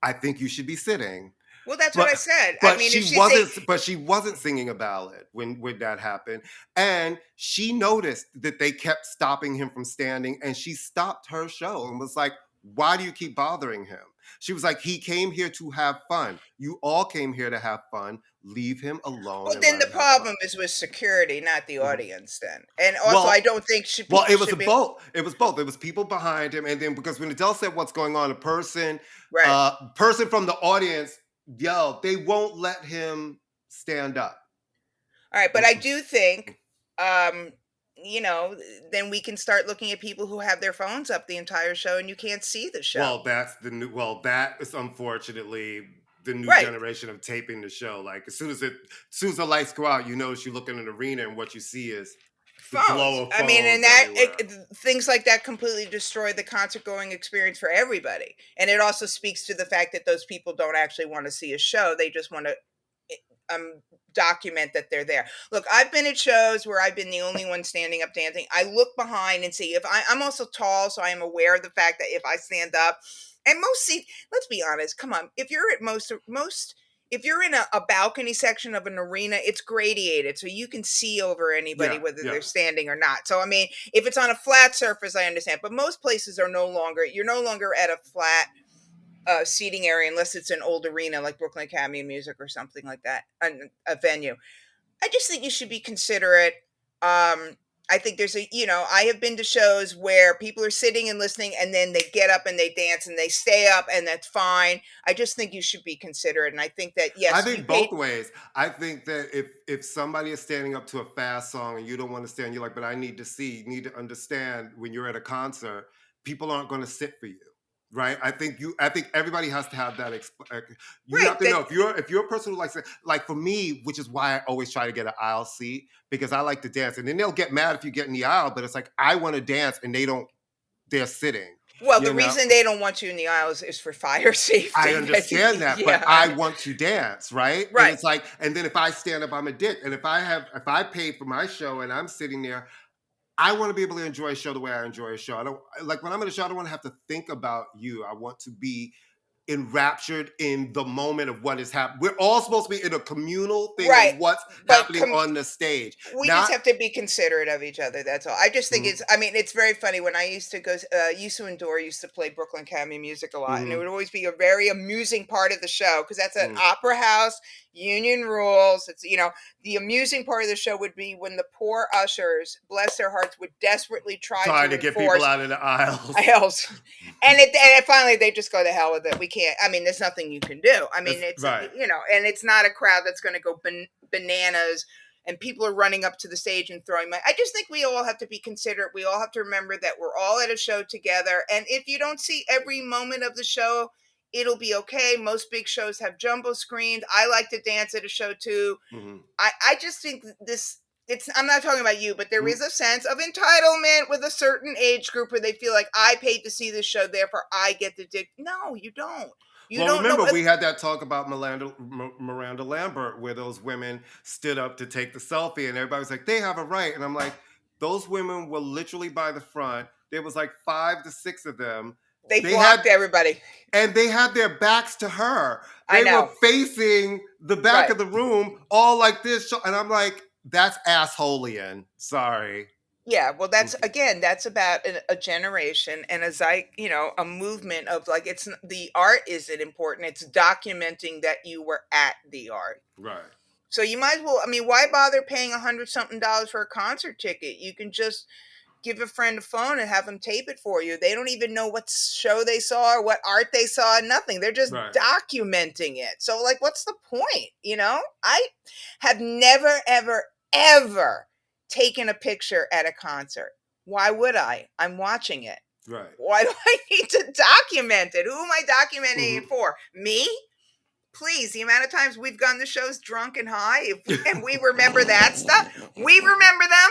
I think you should be sitting. Well, that's what I said. I But mean, if she wasn't singing a ballad when that happened. And she noticed that they kept stopping him from standing, and she stopped her show and was like, why do you keep bothering him? She was like, he came here to have fun. You all came here to have fun. Leave him alone. Well, and then let the him have problem fun. is with security, not the Mhm. audience. Then, and also, I don't think Well, people it was should be both. It was both. It was people behind him, and then because when Adele said what's going on, a person right. from the audience yelled, they won't let him stand up. All right, but I do think, um, you know, then we can start looking at people who have their phones up the entire show and you can't see the show. Well, that's the new. Well, that is unfortunately the new Right. generation of taping the show. Like as soon as the lights go out, you notice you look in an arena and what you see is the glow Phones. of I mean, and phones that everywhere. things like that completely destroy the concert going experience for everybody. And it also speaks to the fact that those people don't actually want to see a show. They just want to document that they're there. Look, I've been at shows where I've been the only one standing up dancing. I look behind and see if I'm also tall, so I am aware of the fact that if I stand up, and most seats, let's be honest, come on, if you're at most if you're in a balcony section of an arena, it's gradiated, so you can see over anybody Yeah, whether yeah. they're standing or not. So I mean, if it's on a flat surface, I understand, but most places are you're no longer at a flat seating area unless it's an old arena like Brooklyn Academy of Music or something like that, a venue. I just think you should be considerate. I think I have been to shows where people are sitting and listening and then they get up and they dance and they stay up and that's fine. I just think you should be considerate. And I think that, yes, I think both ways. I think that if somebody is standing up to a fast song and you don't want to stand, you're like, but I need to see, you need to understand when you're at a concert, people aren't going to sit for you. Right, I think everybody has to have that. You have to know if you're a person who likes it. Like for me, which is why I always try to get an aisle seat because I like to dance. And then they'll get mad if you get in the aisle, but it's like I want to dance and they're sitting. Well, the reason they don't want you in the aisles is for fire safety. I understand that, but I want to dance, right? Right. And it's like, and then if I stand up, I'm a dick. And if I paid for my show and I'm sitting there, I want to be able to enjoy a show the way I enjoy a show. I don't like when I'm at a show, I don't want to have to think about you. I want to be enraptured in the moment of what is happening. We're all supposed to be in a communal thing Right. of what's happening on the stage. We just have to be considerate of each other. That's all. I just think it's very funny when I used to endure, used to play Brooklyn Academy of Music a lot. And it would always be a very amusing part of the show because that's an opera house, union rules. It's, the amusing part of the show would be when the poor ushers, bless their hearts, would desperately try to get people out of the aisles. And finally they just go to hell with it. We can't. I mean, there's nothing you can do. I mean, it's right. And it's not a crowd that's going to go bananas and people are running up to the stage and throwing money. I just think we all have to be considerate. We all have to remember that we're all at a show together. And if you don't see every moment of the show, it'll be okay. Most big shows have jumbo screens. I like to dance at a show too. I just think I'm not talking about you, but there is a sense of entitlement with a certain age group where they feel like I paid to see this show, therefore I get to dig. No, you don't. Remember, we had that talk about Miranda Lambert, where those women stood up to take the selfie, and everybody was like, they have a right. And I'm like, those women were literally by the front. There was like 5 to 6 of them. They blocked everybody. And they had their backs to her. They were facing the back of the room, all like this. And I'm like, that's assholeian. Sorry. Yeah, well, that's about a generation and a movement of like, it's the art isn't important. It's documenting that you were at the art. Right. So you might as well, I mean, why bother paying $100-something for a concert ticket? You can just give a friend a phone and have them tape it for you. They don't even know what show they saw or what art they saw, nothing. They're just documenting it. So like, what's the point? I have never, ever, ever taken a picture at a concert. Why would I? I'm watching it. Right. Why do I need to document it? Who am I documenting it for? Me? Please, the amount of times we've gone to shows drunk and high, and we remember that stuff. We remember them.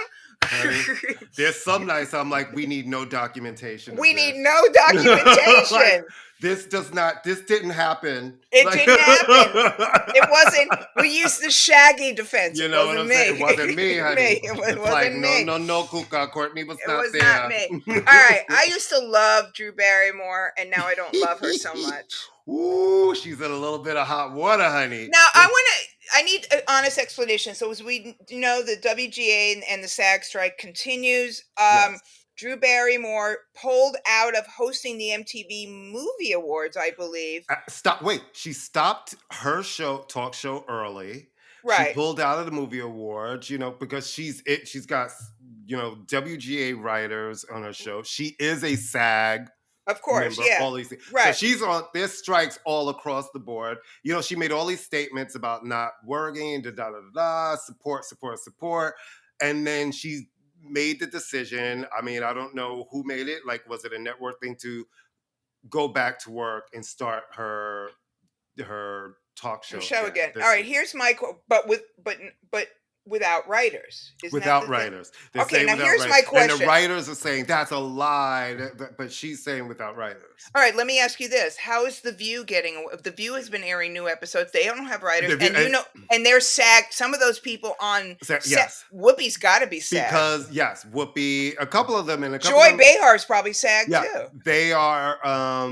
There's some nights I'm like, we need no documentation. We need no documentation. Like, this didn't happen. It didn't happen. It wasn't. We used the Shaggy defense. You know what I'm saying? It wasn't me, honey. It wasn't me. No, Kuka. Courtney was not was there. Not me. All right. I used to love Drew Barrymore, and now I don't love her so much. Ooh, she's in a little bit of hot water, honey. Now, I need an honest explanation. So as we know, the WGA and the SAG strike continues. Yes. Drew Barrymore pulled out of hosting the MTV Movie Awards, I believe. Stop. Wait. She stopped her talk show early. She Right. pulled out of the movie awards, because she's got, WGA writers on her show. She is a SAG Of course, member, yeah. all these things. So Right. she's on, there's strikes all across the board. She made all these statements about not working, support. And then she made the decision. I mean, I don't know who made it. Like, was it a network thing to go back to work and start her talk show again. this All right, week. here's my but without writers. Without writers. Okay, now here's my question. And the writers are saying that's a lie, but she's saying without writers. All right, let me ask you this: how is The View getting? The View has been airing new episodes. They don't have writers, and they're SAG. Some of those people on yes, Whoopi's got to be SAG because yes, Whoopi. A couple of them, and a couple. Joy Behar's probably SAG too. They are.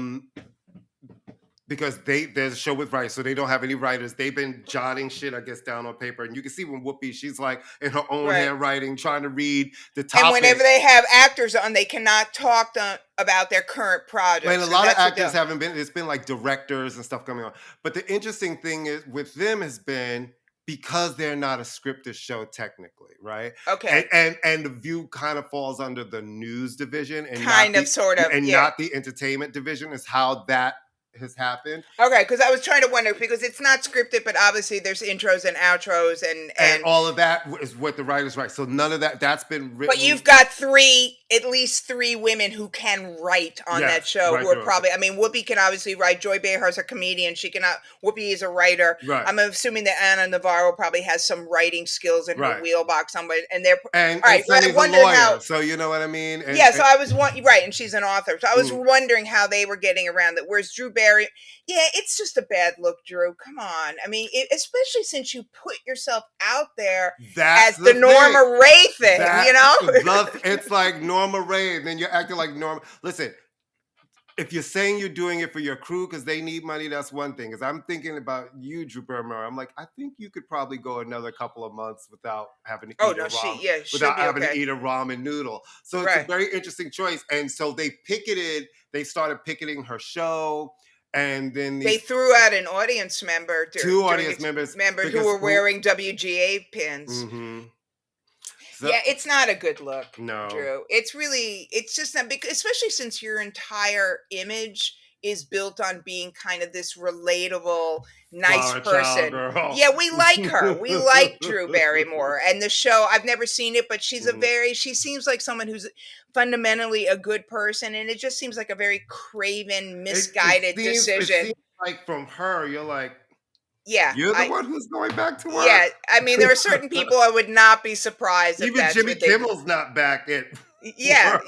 Because there's a show with writers, so they don't have any writers. They've been jotting shit, I guess, down on paper. And you can see when Whoopi, she's like in her own handwriting, trying to read the topic. And whenever they have actors on, they cannot talk about their current projects. And a lot of actors haven't been, it's been like directors and stuff coming on. But the interesting thing is with them has been, because they're not a scripted show technically, right? Okay. And The View kind of falls under the news division. And not the entertainment division is how that has happened. Okay, because I was trying to wonder, because it's not scripted, but obviously there's intros and outros and all of that is what the writers write. So none of that's been written. But you've got at least three women who can write on that show, who are probably, I mean, Whoopi can obviously write. Joy Behar's a comedian. Whoopi is a writer. Right. I'm assuming that Anna Navarro probably has some writing skills in her wheelbox somewhere. And all right, I wondered how. So you know what I mean? So I was right, and she's an author. So I was wondering how they were getting around that. Whereas Drew Barry, it's just a bad look, Drew. Come on. I mean, especially since you put yourself out there as the Norma Ray thing, It's like Norma Ray, and then you're acting like Norma. Listen, if you're saying you're doing it for your crew because they need money, that's one thing. Because I'm thinking about you, Drew Barrymore. I'm like, I think you could probably go another couple of months without having to eat a ramen noodle. So it's a very interesting choice. And so they started picketing her show. And then they threw out an audience member. Two audience members who were wearing WGA pins. Mm-hmm. So, it's not a good look, no, Drew. It's just not, because especially since your entire image is built on being kind of this relatable, nice person. Yeah, we like her. We like Drew Barrymore. And the show, I've never seen it, but she's she seems like someone who's fundamentally a good person. And it just seems like a very craven, misguided decision. It seems like from her, you're like, yeah, you're the one who's going back to work. Yeah, I mean, there are certain people I would not be surprised if even Jimmy Kimmel's not back at. Yeah.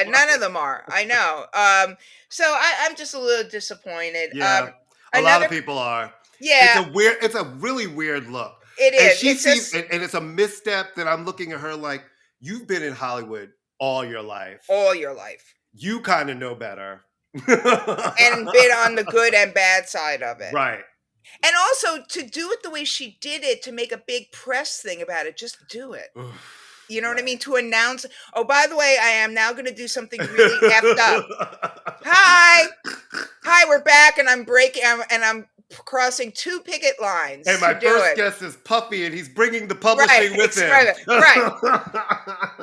None of them are. I know. So I'm just a little disappointed. Yeah, a lot of people are. Yeah, it's a really weird look. It is. And it's a misstep that I'm looking at her like, you've been in Hollywood all your life. You kind of know better. And been on the good and bad side of it. Right. And also to do it the way she did it, to make a big press thing about it, just do it. You know what I mean? To announce, oh, by the way, I am now going to do something really effed up. Hi, we're back, and I'm crossing 2 picket lines. And my first guest is Puffy, and he's bringing the publishing with him. Right.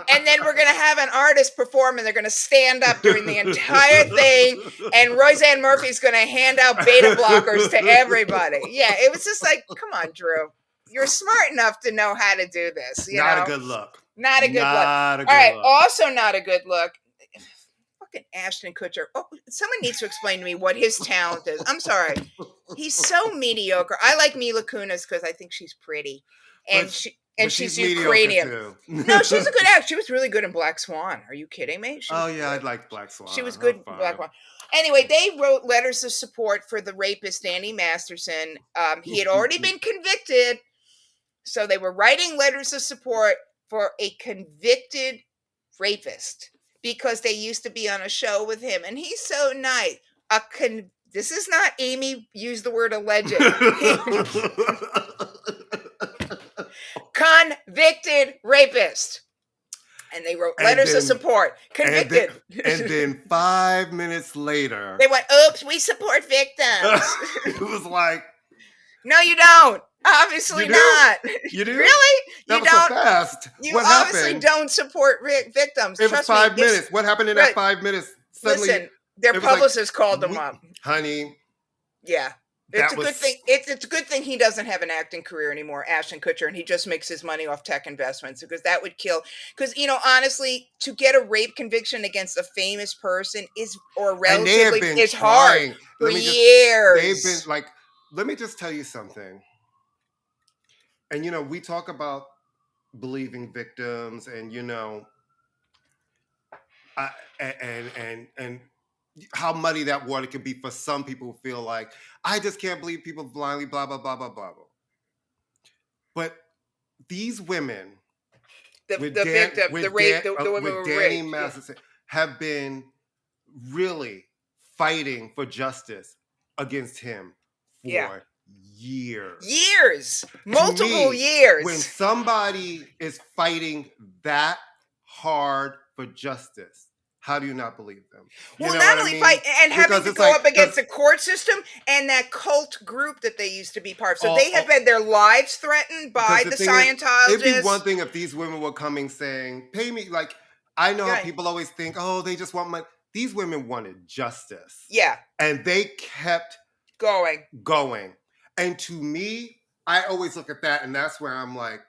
And then we're going to have an artist perform, and they're going to stand up during the entire thing, and Roseanne Murphy's going to hand out beta blockers to everybody. Yeah, it was just like, come on, Drew. You're smart enough to know how to do this. Not a good look. Not a good look. All right, also not a good look. Fucking Ashton Kutcher. Oh, someone needs to explain to me what his talent is. I'm sorry. He's so mediocre. I like Mila Kunis because I think she's pretty. And she's Ukrainian. No, she's a good actor. She was really good in Black Swan. Are you kidding me? I'd like Black Swan. She was good in Black Swan. Anyway, they wrote letters of support for the rapist, Danny Masterson. He had already been convicted. So they were writing letters of support for a convicted rapist because they used to be on a show with him. And he's so nice. This is not Amy use the word alleged. Convicted rapist. And they wrote letters of support. Convicted. And then 5 minutes later, they went, oops, we support victims. It was like, no, you don't. Obviously not. You do? Really? That you was don't. So fast. You what obviously happened? Don't support victims. It was 5 minutes. What happened in that 5 minutes? Suddenly, listen, their publicist called them up. Honey. Yeah. It's a good thing. It's a good thing he doesn't have an acting career anymore, Ashton Kutcher, and he just makes his money off tech investments, because that would kill. Because honestly, to get a rape conviction against a famous person is hard for years. They've been like, let me just tell you something. And we talk about believing victims, and and how muddy that water can be for some people who feel like, I just can't believe people blindly, blah, blah, blah, blah, blah, blah. But these women, the women with Danny Masterson, have been really fighting for justice against him for years. Multiple years. When somebody is fighting that hard for justice, how do you not believe them? Well, not only fight and having to go up against the court system and that cult group that they used to be part of. So they have had their lives threatened by the Scientologists. It'd be one thing if these women were coming saying, pay me. Like, I know how people always think, oh, they just want money. These women wanted justice. Yeah. And they kept going. And to me, I always look at that, and that's where I'm like,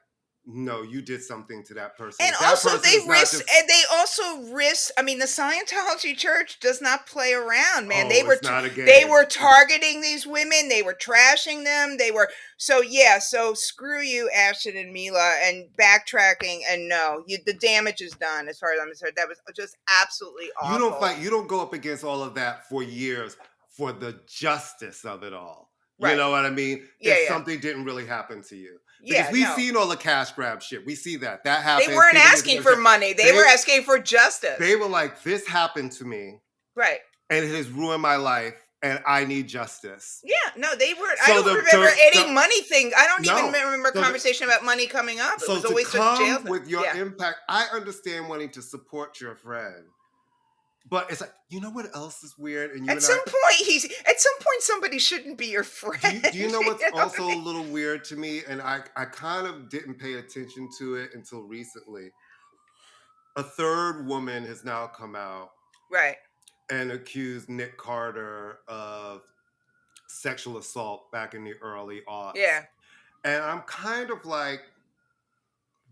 no, you did something to that person. And that also they risk. I mean, the Scientology church does not play around, man. They were targeting these women. They were trashing them. So screw you, Ashton and Mila, and backtracking. And no, the damage is done as far as I'm concerned. That was just absolutely awful. You don't go up against all of that for years for the justice of it all. Right. You know what I mean? If something didn't really happen to you. Because we've seen all the cash grab shit. We see that. That happens. They weren't asking for money. They were asking for justice. They were like, this happened to me. Right. And it has ruined my life, and I need justice. Yeah, no, they weren't. I don't remember any money thing. I don't even remember a conversation about money coming up. It was always a jail thing. With your impact, I understand wanting to support your friend. But it's like, you know what else is weird? And at some point, somebody shouldn't be your friend. Do you know what's also a little weird to me? And I kind of didn't pay attention to it until recently. A third woman has now come out. Right. And accused Nick Carter of sexual assault back in the early aughts. Yeah. And I'm kind of like,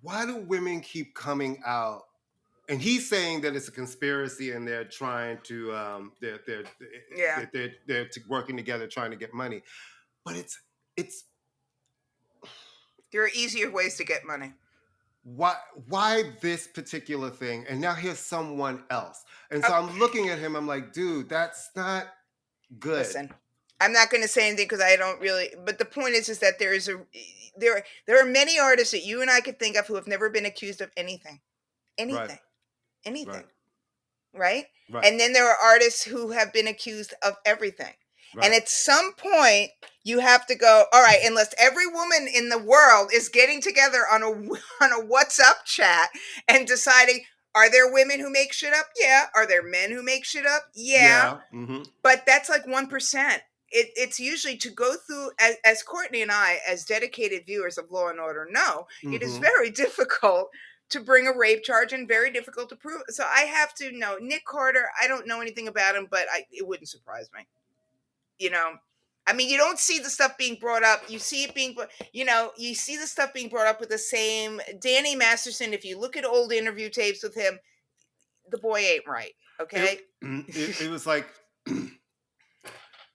why do women keep coming out? And he's saying that it's a conspiracy, and they're trying to they're working together trying to get money. But it's there are easier ways to get money. Why this particular thing? And now here's someone else. And so I'm looking at him, I'm like, dude, that's not good. Listen, I'm not going to say anything because I don't really, but the point is that there are many artists that you and I could think of who have never been accused of anything. Right? And then there are artists who have been accused of everything. Right. And at some point, you have to go, all right, unless every woman in the world is getting together on a WhatsApp chat and deciding, are there women who make shit up? Yeah. Are there men who make shit up? Yeah. Mm-hmm. But that's like 1%. It's usually to go through, as Courtney and I, as dedicated viewers of Law and Order know, it is very difficult to bring a rape charge and very difficult to prove. So I have to know Nick Carter. I don't know anything about him, but it wouldn't surprise me. I mean, you don't see the stuff being brought up. You see it being, you see the stuff being brought up with the same Danny Masterson. If you look at old interview tapes with him, the boy ain't right. Okay. It was like,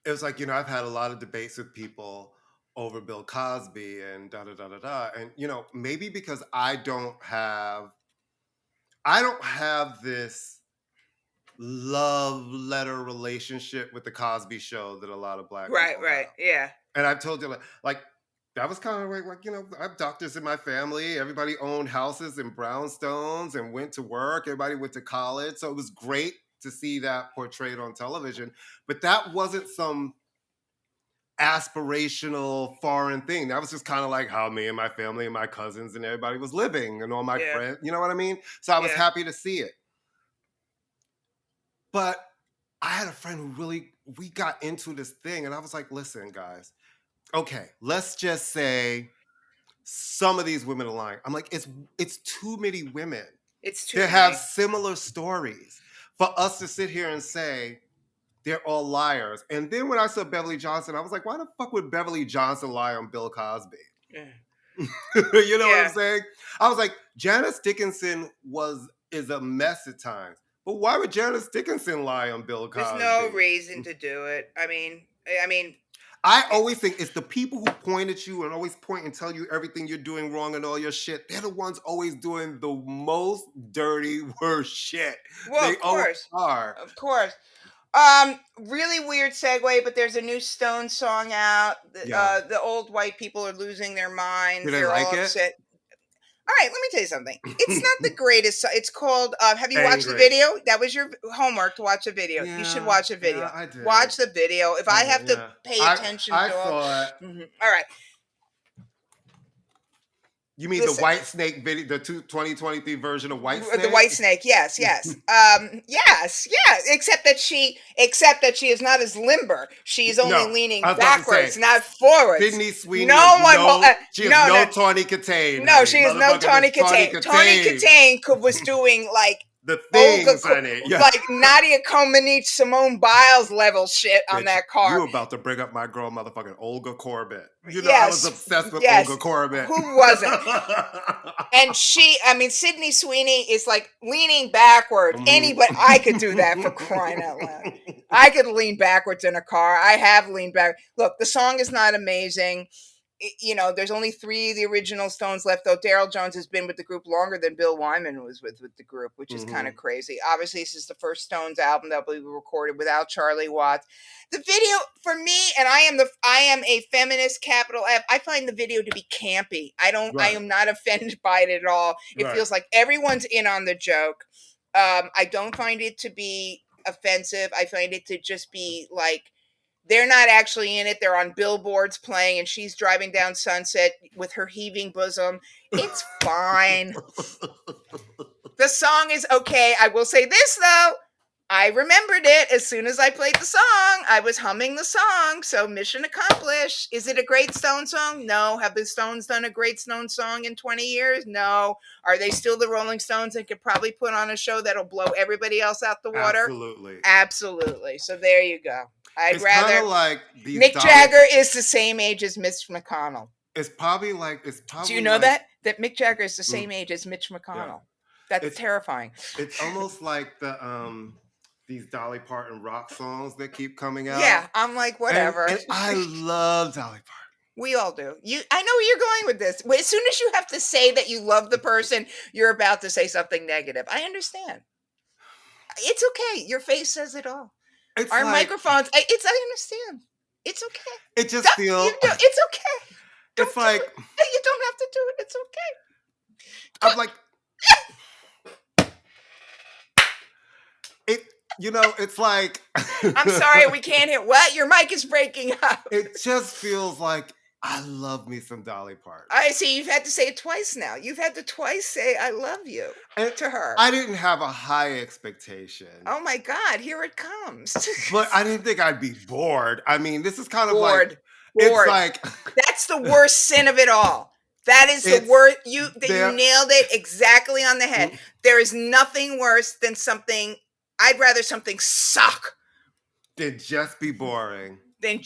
I've had a lot of debates with people over Bill Cosby and da-da-da-da-da. And, maybe because I don't have this love letter relationship with the Cosby Show that a lot of black people have. Yeah. And I've told you, like that was kind of like, I have doctors in my family. Everybody owned houses in brownstones and went to work. Everybody went to college. So it was great to see that portrayed on television. But that wasn't some aspirational foreign thing. That was just kind of like how me and my family and my cousins and everybody was living and all my friends, you know what I mean? So I was happy to see it. But I had a friend who we got into this thing, and I was like, listen, guys, okay, let's just say some of these women are lying. I'm like, it's too many women. It's too They many. have similar stories for us to sit here and say they're all liars. And then when I saw Beverly Johnson, I was like, why the fuck would Beverly Johnson lie on Bill Cosby? Yeah. You know what I'm saying? I was like, Janice Dickinson is a mess at times. But why would Janice Dickinson lie on Bill Cosby? There's no reason to do it. I mean, I always think it's the people who point at you and always point and tell you everything you're doing wrong and all your shit. They're the ones always doing the most dirty, worst shit. Well, they of course. are. Of course. Really weird segue, but there's a new Stone song out. The old white people are losing their minds. Do they like all it? upset. All right, let me tell you something. It's not the greatest. It's called, have you watched the Angry. video? That was your homework to watch a video. You should watch a video. Yeah, I did. Watch the video. If I have to pay attention I to all. saw it. Mm-hmm. All right. You mean the White Snake video, the 2023 version of White Snake? The White Snake, yes. Yes, except that she is not as limber. She's only leaning backwards, not forwards. Sydney Sweeney. She is no Tawny Katane. No, she is no Tawny Katane. Tawny Katane was doing like the things, honey. Yeah. Like Nadia Comaneci, Simone Biles level shit on that car. You were about to bring up my girl, motherfucking Olga Corbett. You know, I was obsessed with Olga Corbett. Who wasn't? And Sydney Sweeney is like leaning backwards. Anybody, I could do that for crying out loud. I could lean backwards in a car. I have leaned back. Look, the song is not amazing. You know, there's only 3 of the original Stones left, though Daryl Jones has been with the group longer than Bill Wyman was with the group, which is kind of crazy. Obviously, this is the first Stones album that will be recorded without Charlie Watts. The video, for me, and I am a feminist, capital F, I find the video to be campy. I am not offended by it at all. It feels like everyone's in on the joke. I don't find it to be offensive. I find it to just be like, they're not actually in it. They're on billboards playing, and she's driving down Sunset with her heaving bosom. It's fine. The song is okay. I will say this, though. I remembered it as soon as I played the song. I was humming the song, so mission accomplished. Is it a great Stone song? No. Have the Stones done a great Stone song in 20 years? No. Are they still the Rolling Stones and could probably put on a show that'll blow everybody else out the water? Absolutely. So there you go. I'd rather like Mick Jagger is the same age as Mitch McConnell. It's probably. Do you know that Mick Jagger is the same age as Mitch McConnell? Yeah. That's terrifying. It's almost like these Dolly Parton rock songs that keep coming out. Yeah, I'm like, whatever. And I love Dolly Parton. We all do. I know where you're going with this. As soon as you have to say that you love the person, you're about to say something negative. I understand. It's okay. Your face says it all. Our microphones. I understand. It's okay. It just feels. It's okay. It's like you don't have to do it. It's okay. I'm like. It's like. I'm sorry, we can't hear. What? Your mic is breaking up. It just feels like I love me some Dolly Parton. I see. You've had to say it twice now. You've had to twice say "I love you" to her. I didn't have a high expectation. Oh my God! Here it comes. But I didn't think I'd be bored. I mean, this is kind of bored. It's like that's the worst sin of it all. That is the worst. You nailed it exactly on the head. There is nothing worse than something. I'd rather something suck than just be boring. And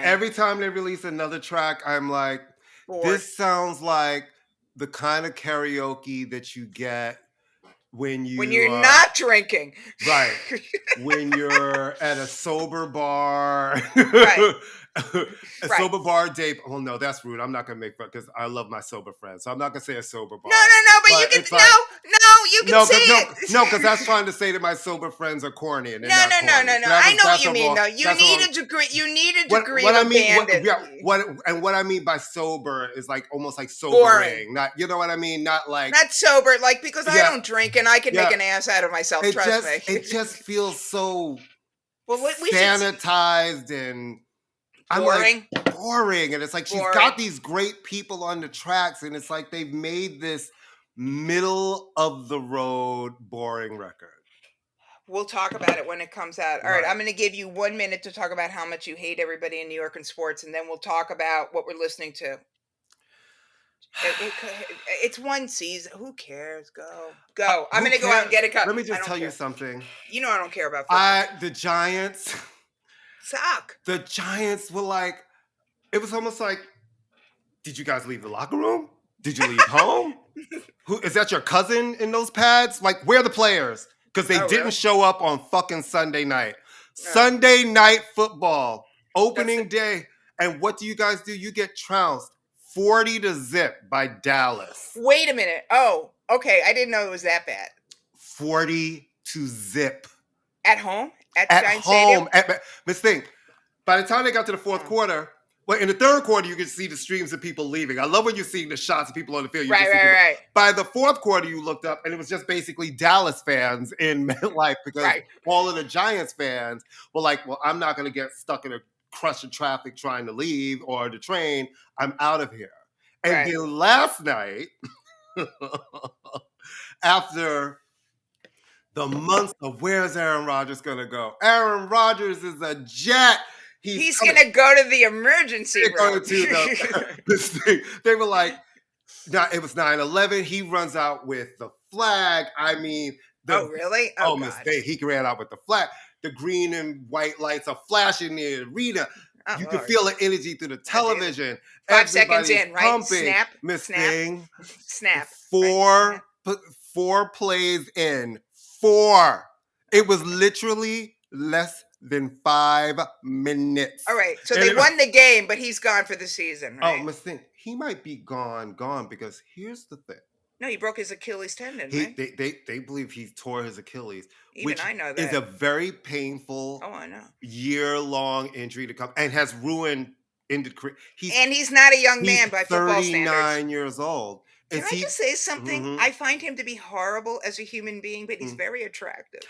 every time they release another track, I'm like, this sounds like the kind of karaoke that you get when you're not drinking. Right. When you're at a sober bar. Right. A Right. sober bar date. Oh no, that's rude. I'm not gonna make fun because I love my sober friends, so I'm not gonna say a sober bar. No, but you can it's like, you can say it. No, because that's trying to say that my sober friends are corny and they're No. not corny. So I know what that's you a mean, wrong- though. You that's a need wrong- a degree. You need a What, degree what of I mean, abandon. what I mean by sober is like almost like Boring. sobering, not you know what I mean, not like Not sober, like because I Yeah. don't drink and I can Yeah. make an ass out of myself. Trust me. It just feels so Well, we should sanitized and I'm boring. like boring, and it's like she's Boring. got these great people on the tracks, and it's like they've made this middle of the road boring record. We'll talk about it when it comes out. All right, Right. I'm going to give you 1 minute to talk about how much you hate everybody in New York and sports, and then we'll talk about what we're listening to. It's one season. Who cares? Go. I'm Who going to go out and cares? get a cup. Let me I just don't tell you care. something. You know I don't care about football. The Giants. Suck. The Giants were like, it was almost like, did you guys leave the locker room? Did you leave home? Who is that? Your cousin in those pads? Like, where are the players? Because they didn't really? show up on fucking Sunday night. Sunday night football, opening day. And what do you guys do? You get trounced 40-0 by Dallas. Wait a minute. Oh, okay. I didn't know it was that bad. 40-0. At home? At Giant home. Stadium? Let's think. By the time they got to the fourth quarter, well, in the third quarter, you could see the streams of people leaving. I love when you see the shots of people on the field. You can see people. Right. By the fourth quarter, you looked up, and it was just basically Dallas fans in MetLife because all of the Giants fans were like, well, I'm not going to get stuck in a crush of traffic trying to leave or the train. I'm out of here. And then last night, after the months of where's Aaron Rodgers going to go? Aaron Rodgers is a jet. He's going to go to the emergency room. They were like, it was 9/11. He runs out with the flag. I mean, oh, really? Oh, Miss Day, he ran out with the flag. The green and white lights are flashing in the arena. You can feel the energy through the television. 5 seconds in, right? Pumping. Snap. Miss Thing. Snap. Four plays in. 4. It was literally less than 5 minutes. All right. So they won the game, but he's gone for the season, right? Oh, Miss Thing, he might be gone because here's the thing. No, he broke his Achilles tendon, right? They believe he tore his Achilles. Even I know that. Is a very painful year-long injury to come and has ruined ended career. He's not a young man by football standards. 39 years old. Can I just say something? Mm-hmm. I find him to be horrible as a human being, but he's very attractive.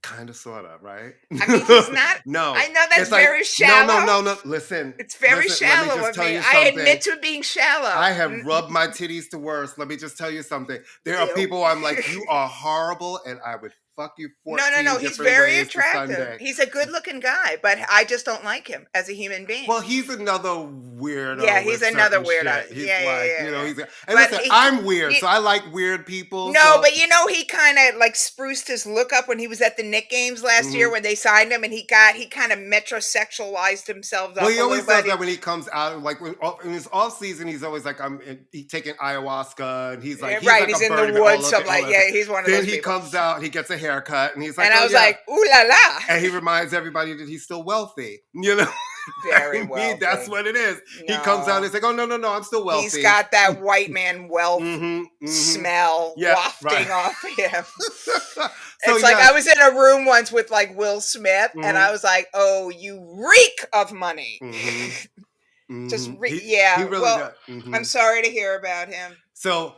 Kind of, sort of, right? I mean, he's not. No. I know that's very shallow. No. Listen. It's very shallow of me. I admit to being shallow. I have rubbed my titties to worse. Let me just tell you something. There are people I'm like, you are horrible, and I would fuck you 14 No. He's very attractive. He's a good-looking guy, but I just don't like him as a human being. Well, he's another weirdo. Yeah, he's another weirdo. He's yeah. You know, and listen, I'm weird, so I like weird people. No, but you know, he kind of like spruced his look up when he was at the Knicks games last year when they signed him, and he kind of metrosexualized himself. Well, he always does that when he comes out. Like in his off season, he's always like, he's taking ayahuasca, and he's like, he's in the woods. So like, he's one of those. Then he comes out, he gets a haircut, and he's like, and I was like, ooh la la. And he reminds everybody that he's still wealthy. You know. Very wealthy. That's what it is. No. He comes out and he's like, oh, no, I'm still wealthy. He's got that white man wealth smell wafting off him. It's like I was in a room once with like Will Smith, and I was like, oh, you reek of money. Just he really does. I'm sorry to hear about him. So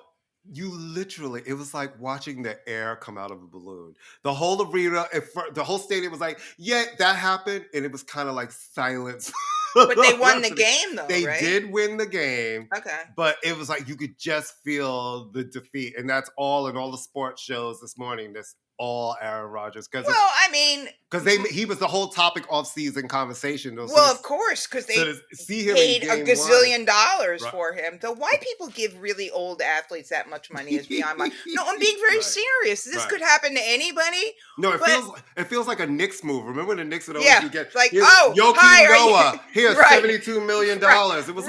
you literally, it was like watching the air come out of a balloon. The whole arena, the whole stadium was like, yeah, that happened. And it was kind of like silence. But they won the game though, They right? did win the game. Okay. But it was like, you could just feel the defeat. And that's all in all the sports shows this morning. That's all Aaron Rodgers. Well, I mean, because he was the whole topic off-season conversation. Well, of course, because they paid $1 gazillion for him. The why people give really old athletes that much money is beyond my. No, I'm being very serious. This could happen to anybody. No, it feels like a Knicks move. Remember the Knicks would always get like, Joakim Noah. Here's $72 million. It was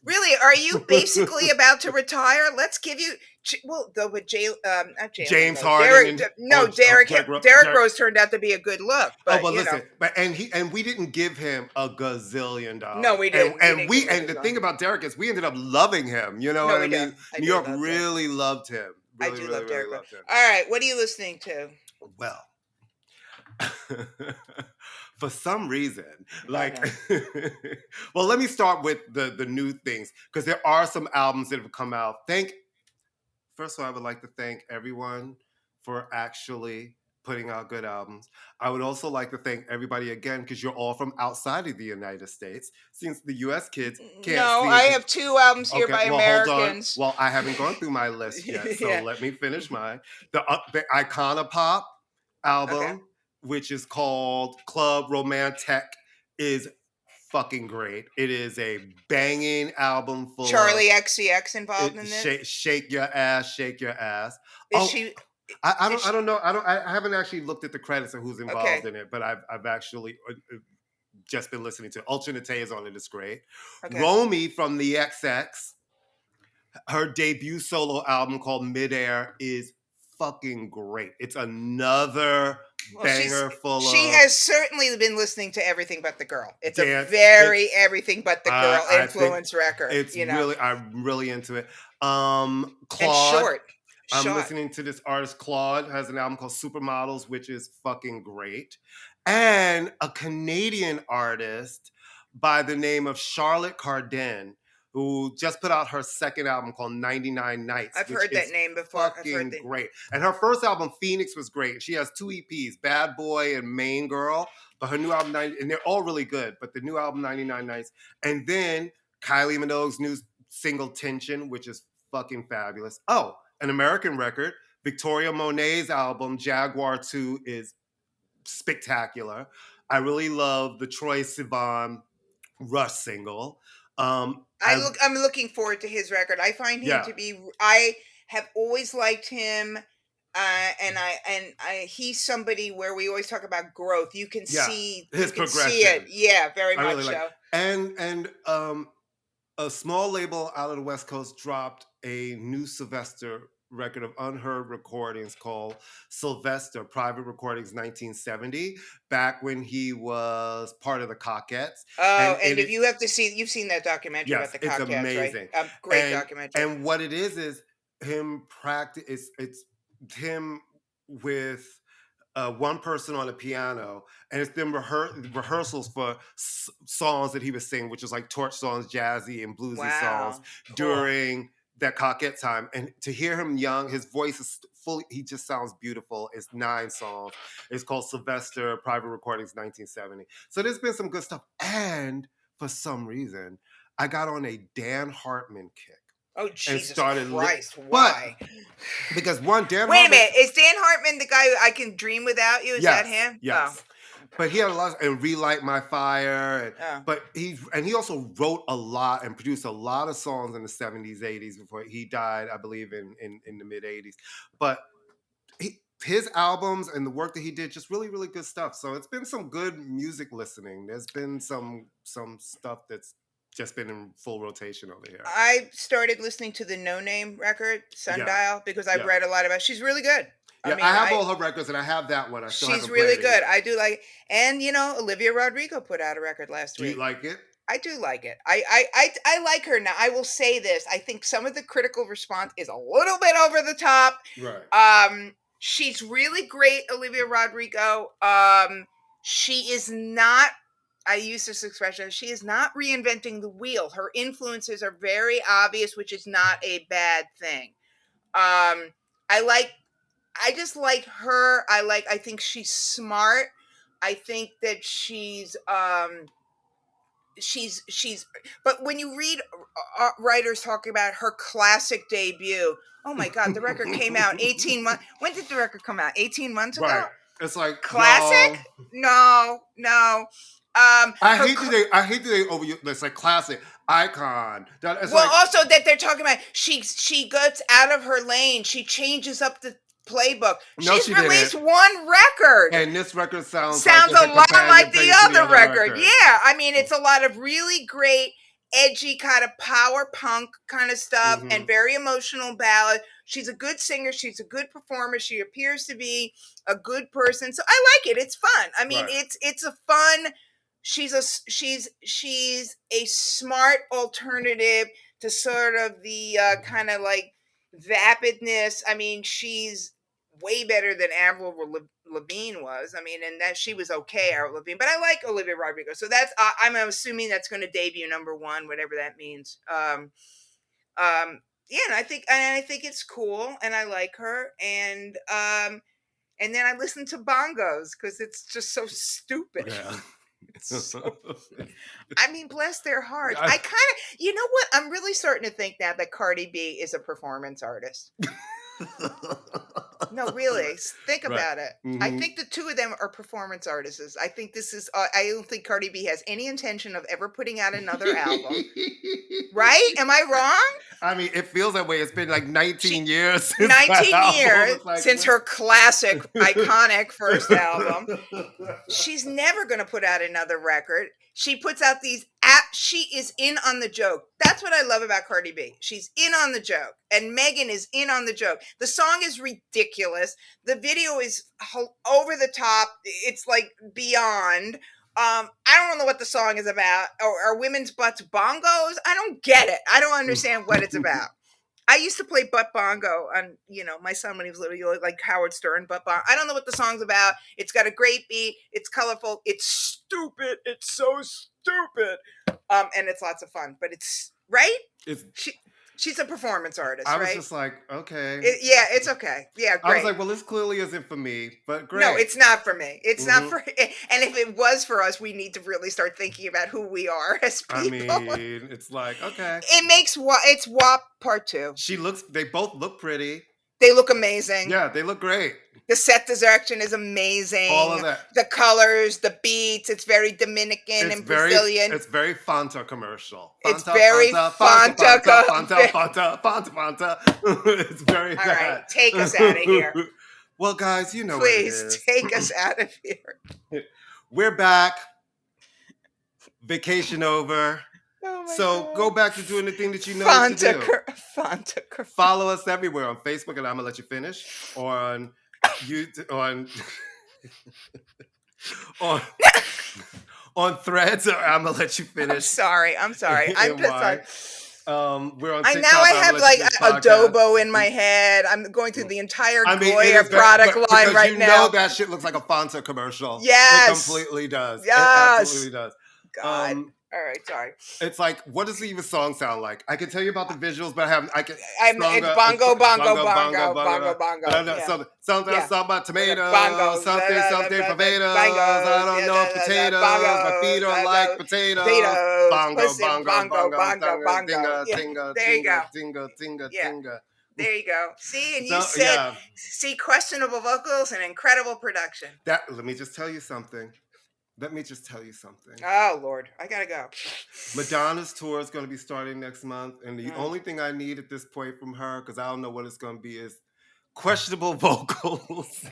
really, are you basically about to retire? Let's give you. But not Jalen, James though. Harden. Derrick Rose turned out to be a good look. But, listen, and we didn't give him a gazillion dollars. No, we didn't. And the thing about Derrick is we ended up loving him. You know what I mean? New York really loved him. I do love Derrick Rose. All right, what are you listening to? Well, for some reason, well, let me start with the new things, because there are some albums that have come out. First of all, I would like to thank everyone for actually putting out good albums. I would also like to thank everybody again, because you're all from outside of the United States, since the U.S. kids can't No, I have 2 albums here by Americans. Well, I haven't gone through my list yet, so let me finish mine. The Iconopop album, which is called Club Romantic, is fucking great. It is a banging album full Charlie XCX involved in this? Shake your ass, shake your ass. Is she... I don't know. I haven't actually looked at the credits of who's involved in it, but I've actually just been listening to it. Ultra Nate is on it. It's great. Romy from the XX, her debut solo album called Midair is fucking great. It's another banger She has certainly been listening to Everything But the Girl. It's a very Everything But the Girl influence record. It's really, I'm really into it. Claude. And short. I'm listening to this artist, Claude, has an album called Supermodels, which is fucking great. And a Canadian artist by the name of Charlotte Cardin, who just put out her second album called 99 Nights. I've heard that name before. Fucking great. And her first album, Phoenix, was great. She has 2 EPs, Bad Boy and Main Girl. But her new album, and they're all really good, but the new album, 99 Nights. And then Kylie Minogue's new single, Tension, which is fucking fabulous. Oh, an American record, Victoria Monet's album, Jaguar 2, is spectacular. I really love the Troye Sivan Rush single. I'm looking forward to his record. I find him to be. I have always liked him, and he's somebody where we always talk about growth. You can see his progression. See it, very much really so. And a small label out of the West Coast dropped a new Sylvester record of unheard recordings called Sylvester Private Recordings 1970, back when he was part of the Cockets. Oh, and if you have to see, you've seen that documentary about the Cockets, it's amazing. Right? Great documentary. And what it is him practice. It's him with one person on the piano, and it's them rehearsals for songs that he was singing, which is like torch songs, jazzy and bluesy songs during that Cockette time. And to hear him young, his voice is fully, he just sounds beautiful. It's 9 songs. It's called Sylvester Private Recordings 1970. So there's been some good stuff. And for some reason, I got on a Dan Hartman kick. Oh, Jesus Christ. Why? Because Dan Wait a minute. Is Dan Hartman the guy I Can Dream Without You? Is that him? Yes. Oh. But he had a lot, and Relight My Fire. But he also wrote a lot and produced a lot of songs in the 70s, 80s before he died, I believe, in the mid 80s. But his albums and the work that he did, just really, really good stuff. So it's been some good music listening. There's been some stuff that's just been in full rotation over here. I started listening to the No Name record, Sundial, because I've read a lot about it. She's really good. I have all her records, and I have that one. She's really good. I do like it. And, Olivia Rodrigo put out a record last week. Do you like it? I do like it. I like her. Now, I will say this. I think some of the critical response is a little bit over the top. Right. She's really great, Olivia Rodrigo. She is not, I use this expression, she is not reinventing the wheel. Her influences are very obvious, which is not a bad thing. I just like her. I think she's smart. I think that she's but when you read writers talking about her classic debut, oh my God, the record came out 18 months. When did the record come out? 18 months ago? Right. It's like classic? No. I hate that they overuse. It's like classic icon. Also that they're talking about she gets out of her lane. She changes up the playbook. She's released one record, and this record sounds a lot like the other record. Yeah, I mean it's a lot of really great, edgy kind of power punk kind of stuff, and very emotional ballad. She's a good singer. She's a good performer. She appears to be a good person. So I like it. It's fun. I mean, it's a fun. She's a smart alternative to sort of the kind of like vapidness. I mean, she's way better than Avril Lavigne was. I mean, and that she was okay, Avril Lavigne. But I like Olivia Rodrigo. So that's I'm assuming that's going to debut #1, whatever that means. Yeah, and I think it's cool, and I like her, and then I listen to bongos because it's just so stupid. Yeah. I mean, bless their hearts. I kind of, you know what? I'm really starting to think now that Cardi B is a performance artist. No, really. Think about it. Mm-hmm. I think the two of them are performance artists. I think this is, I don't think Cardi B has any intention of ever putting out another album. Right? Am I wrong? I mean, it feels that way. It's been like 19 years. Since 19 years since her classic, iconic first album. She's never going to put out another record. She puts out these she is in on the joke. That's what I love about Cardi B. She's in on the joke. And Megan is in on the joke. The song is ridiculous. The video is over the top. It's like beyond. I don't know what the song is about. Are women's butts bongos? I don't get it. I don't understand what it's about. I used to play butt bongo on, my son when he was little, like Howard Stern, butt bongo. I don't know what the song's about. It's got a great beat. It's colorful. It's stupid. It's so stupid. And it's lots of fun, but it's right. She's a performance artist, right? I was just like, okay. It's okay. Yeah, great. I was like, well, this clearly isn't for me, but great. No, it's not for me. It's not for, and if it was for us, we need to really start thinking about who we are as people. I mean, it's like, okay. It makes, it's WAP Part 2. They both look pretty. They look amazing. Yeah, they look great. The set direction is amazing. All of that. The colors, the beats. It's very Dominican and Brazilian. It's very Fanta commercial. It's very Fanta. It's very All right, take us out of here. Well, guys, you know Please, what it is. take us out of here. We're back. Vacation over. Oh my God. Go back to doing the thing that you know to do. Fanta. Follow us everywhere on Facebook at ImmaLetYouFinish, or on YouTube, on Threads or ImmaLetYouFinish. I'm sorry. I'm pissed off. We're on TikTok. Now I have like adobo in my head. I'm going through the entire Goya product line right now. You know that shit looks like a Fanta commercial. Yes. It completely does. Yes. It absolutely does. God. All right, sorry. It's like, what does the even song sound like? I can tell you about the visuals, but it's bongo. Yeah. Something about tomatoes, bongos, something potatoes. I don't know potatoes. My feet don't like potatoes. Bongo. There you go. Tinga. There you go. See, and you said, questionable vocals and incredible production. Let me just tell you something. Oh, Lord. I got to go. Madonna's tour is going to be starting next month. And the only thing I need at this point from her, because I don't know what it's going to be, is questionable vocals,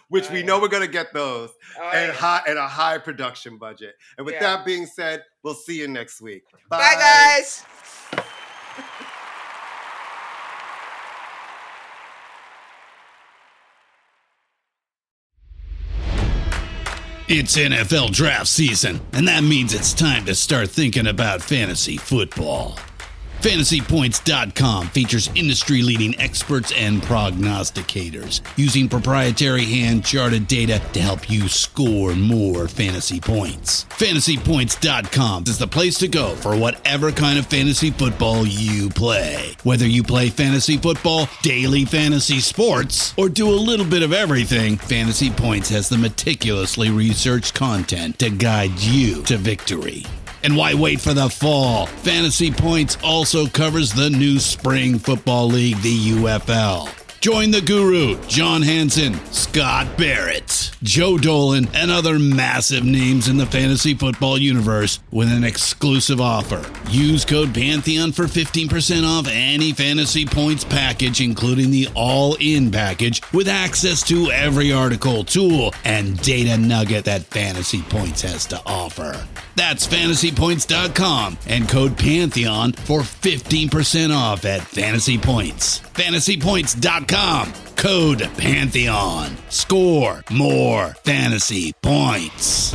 which we know we're going to get those, and a high production budget. And with that being said, we'll see you next week. Bye guys. It's NFL draft season, and that means it's time to start thinking about fantasy football. FantasyPoints.com features industry-leading experts and prognosticators using proprietary hand-charted data to help you score more fantasy points. FantasyPoints.com is the place to go for whatever kind of fantasy football you play. Whether you play fantasy football, daily fantasy sports, or do a little bit of everything, Fantasy Points has the meticulously researched content to guide you to victory. And why wait for the fall? Fantasy Points also covers the new spring football league, the UFL. Join the guru, John Hansen, Scott Barrett, Joe Dolan, and other massive names in the fantasy football universe with an exclusive offer. Use code Pantheon for 15% off any Fantasy Points package, including the all-in package with access to every article, tool, and data nugget that Fantasy Points has to offer. That's fantasypoints.com and code Pantheon for 15% off at Fantasy Points. Fantasypoints.com, code Pantheon. Score more fantasy points.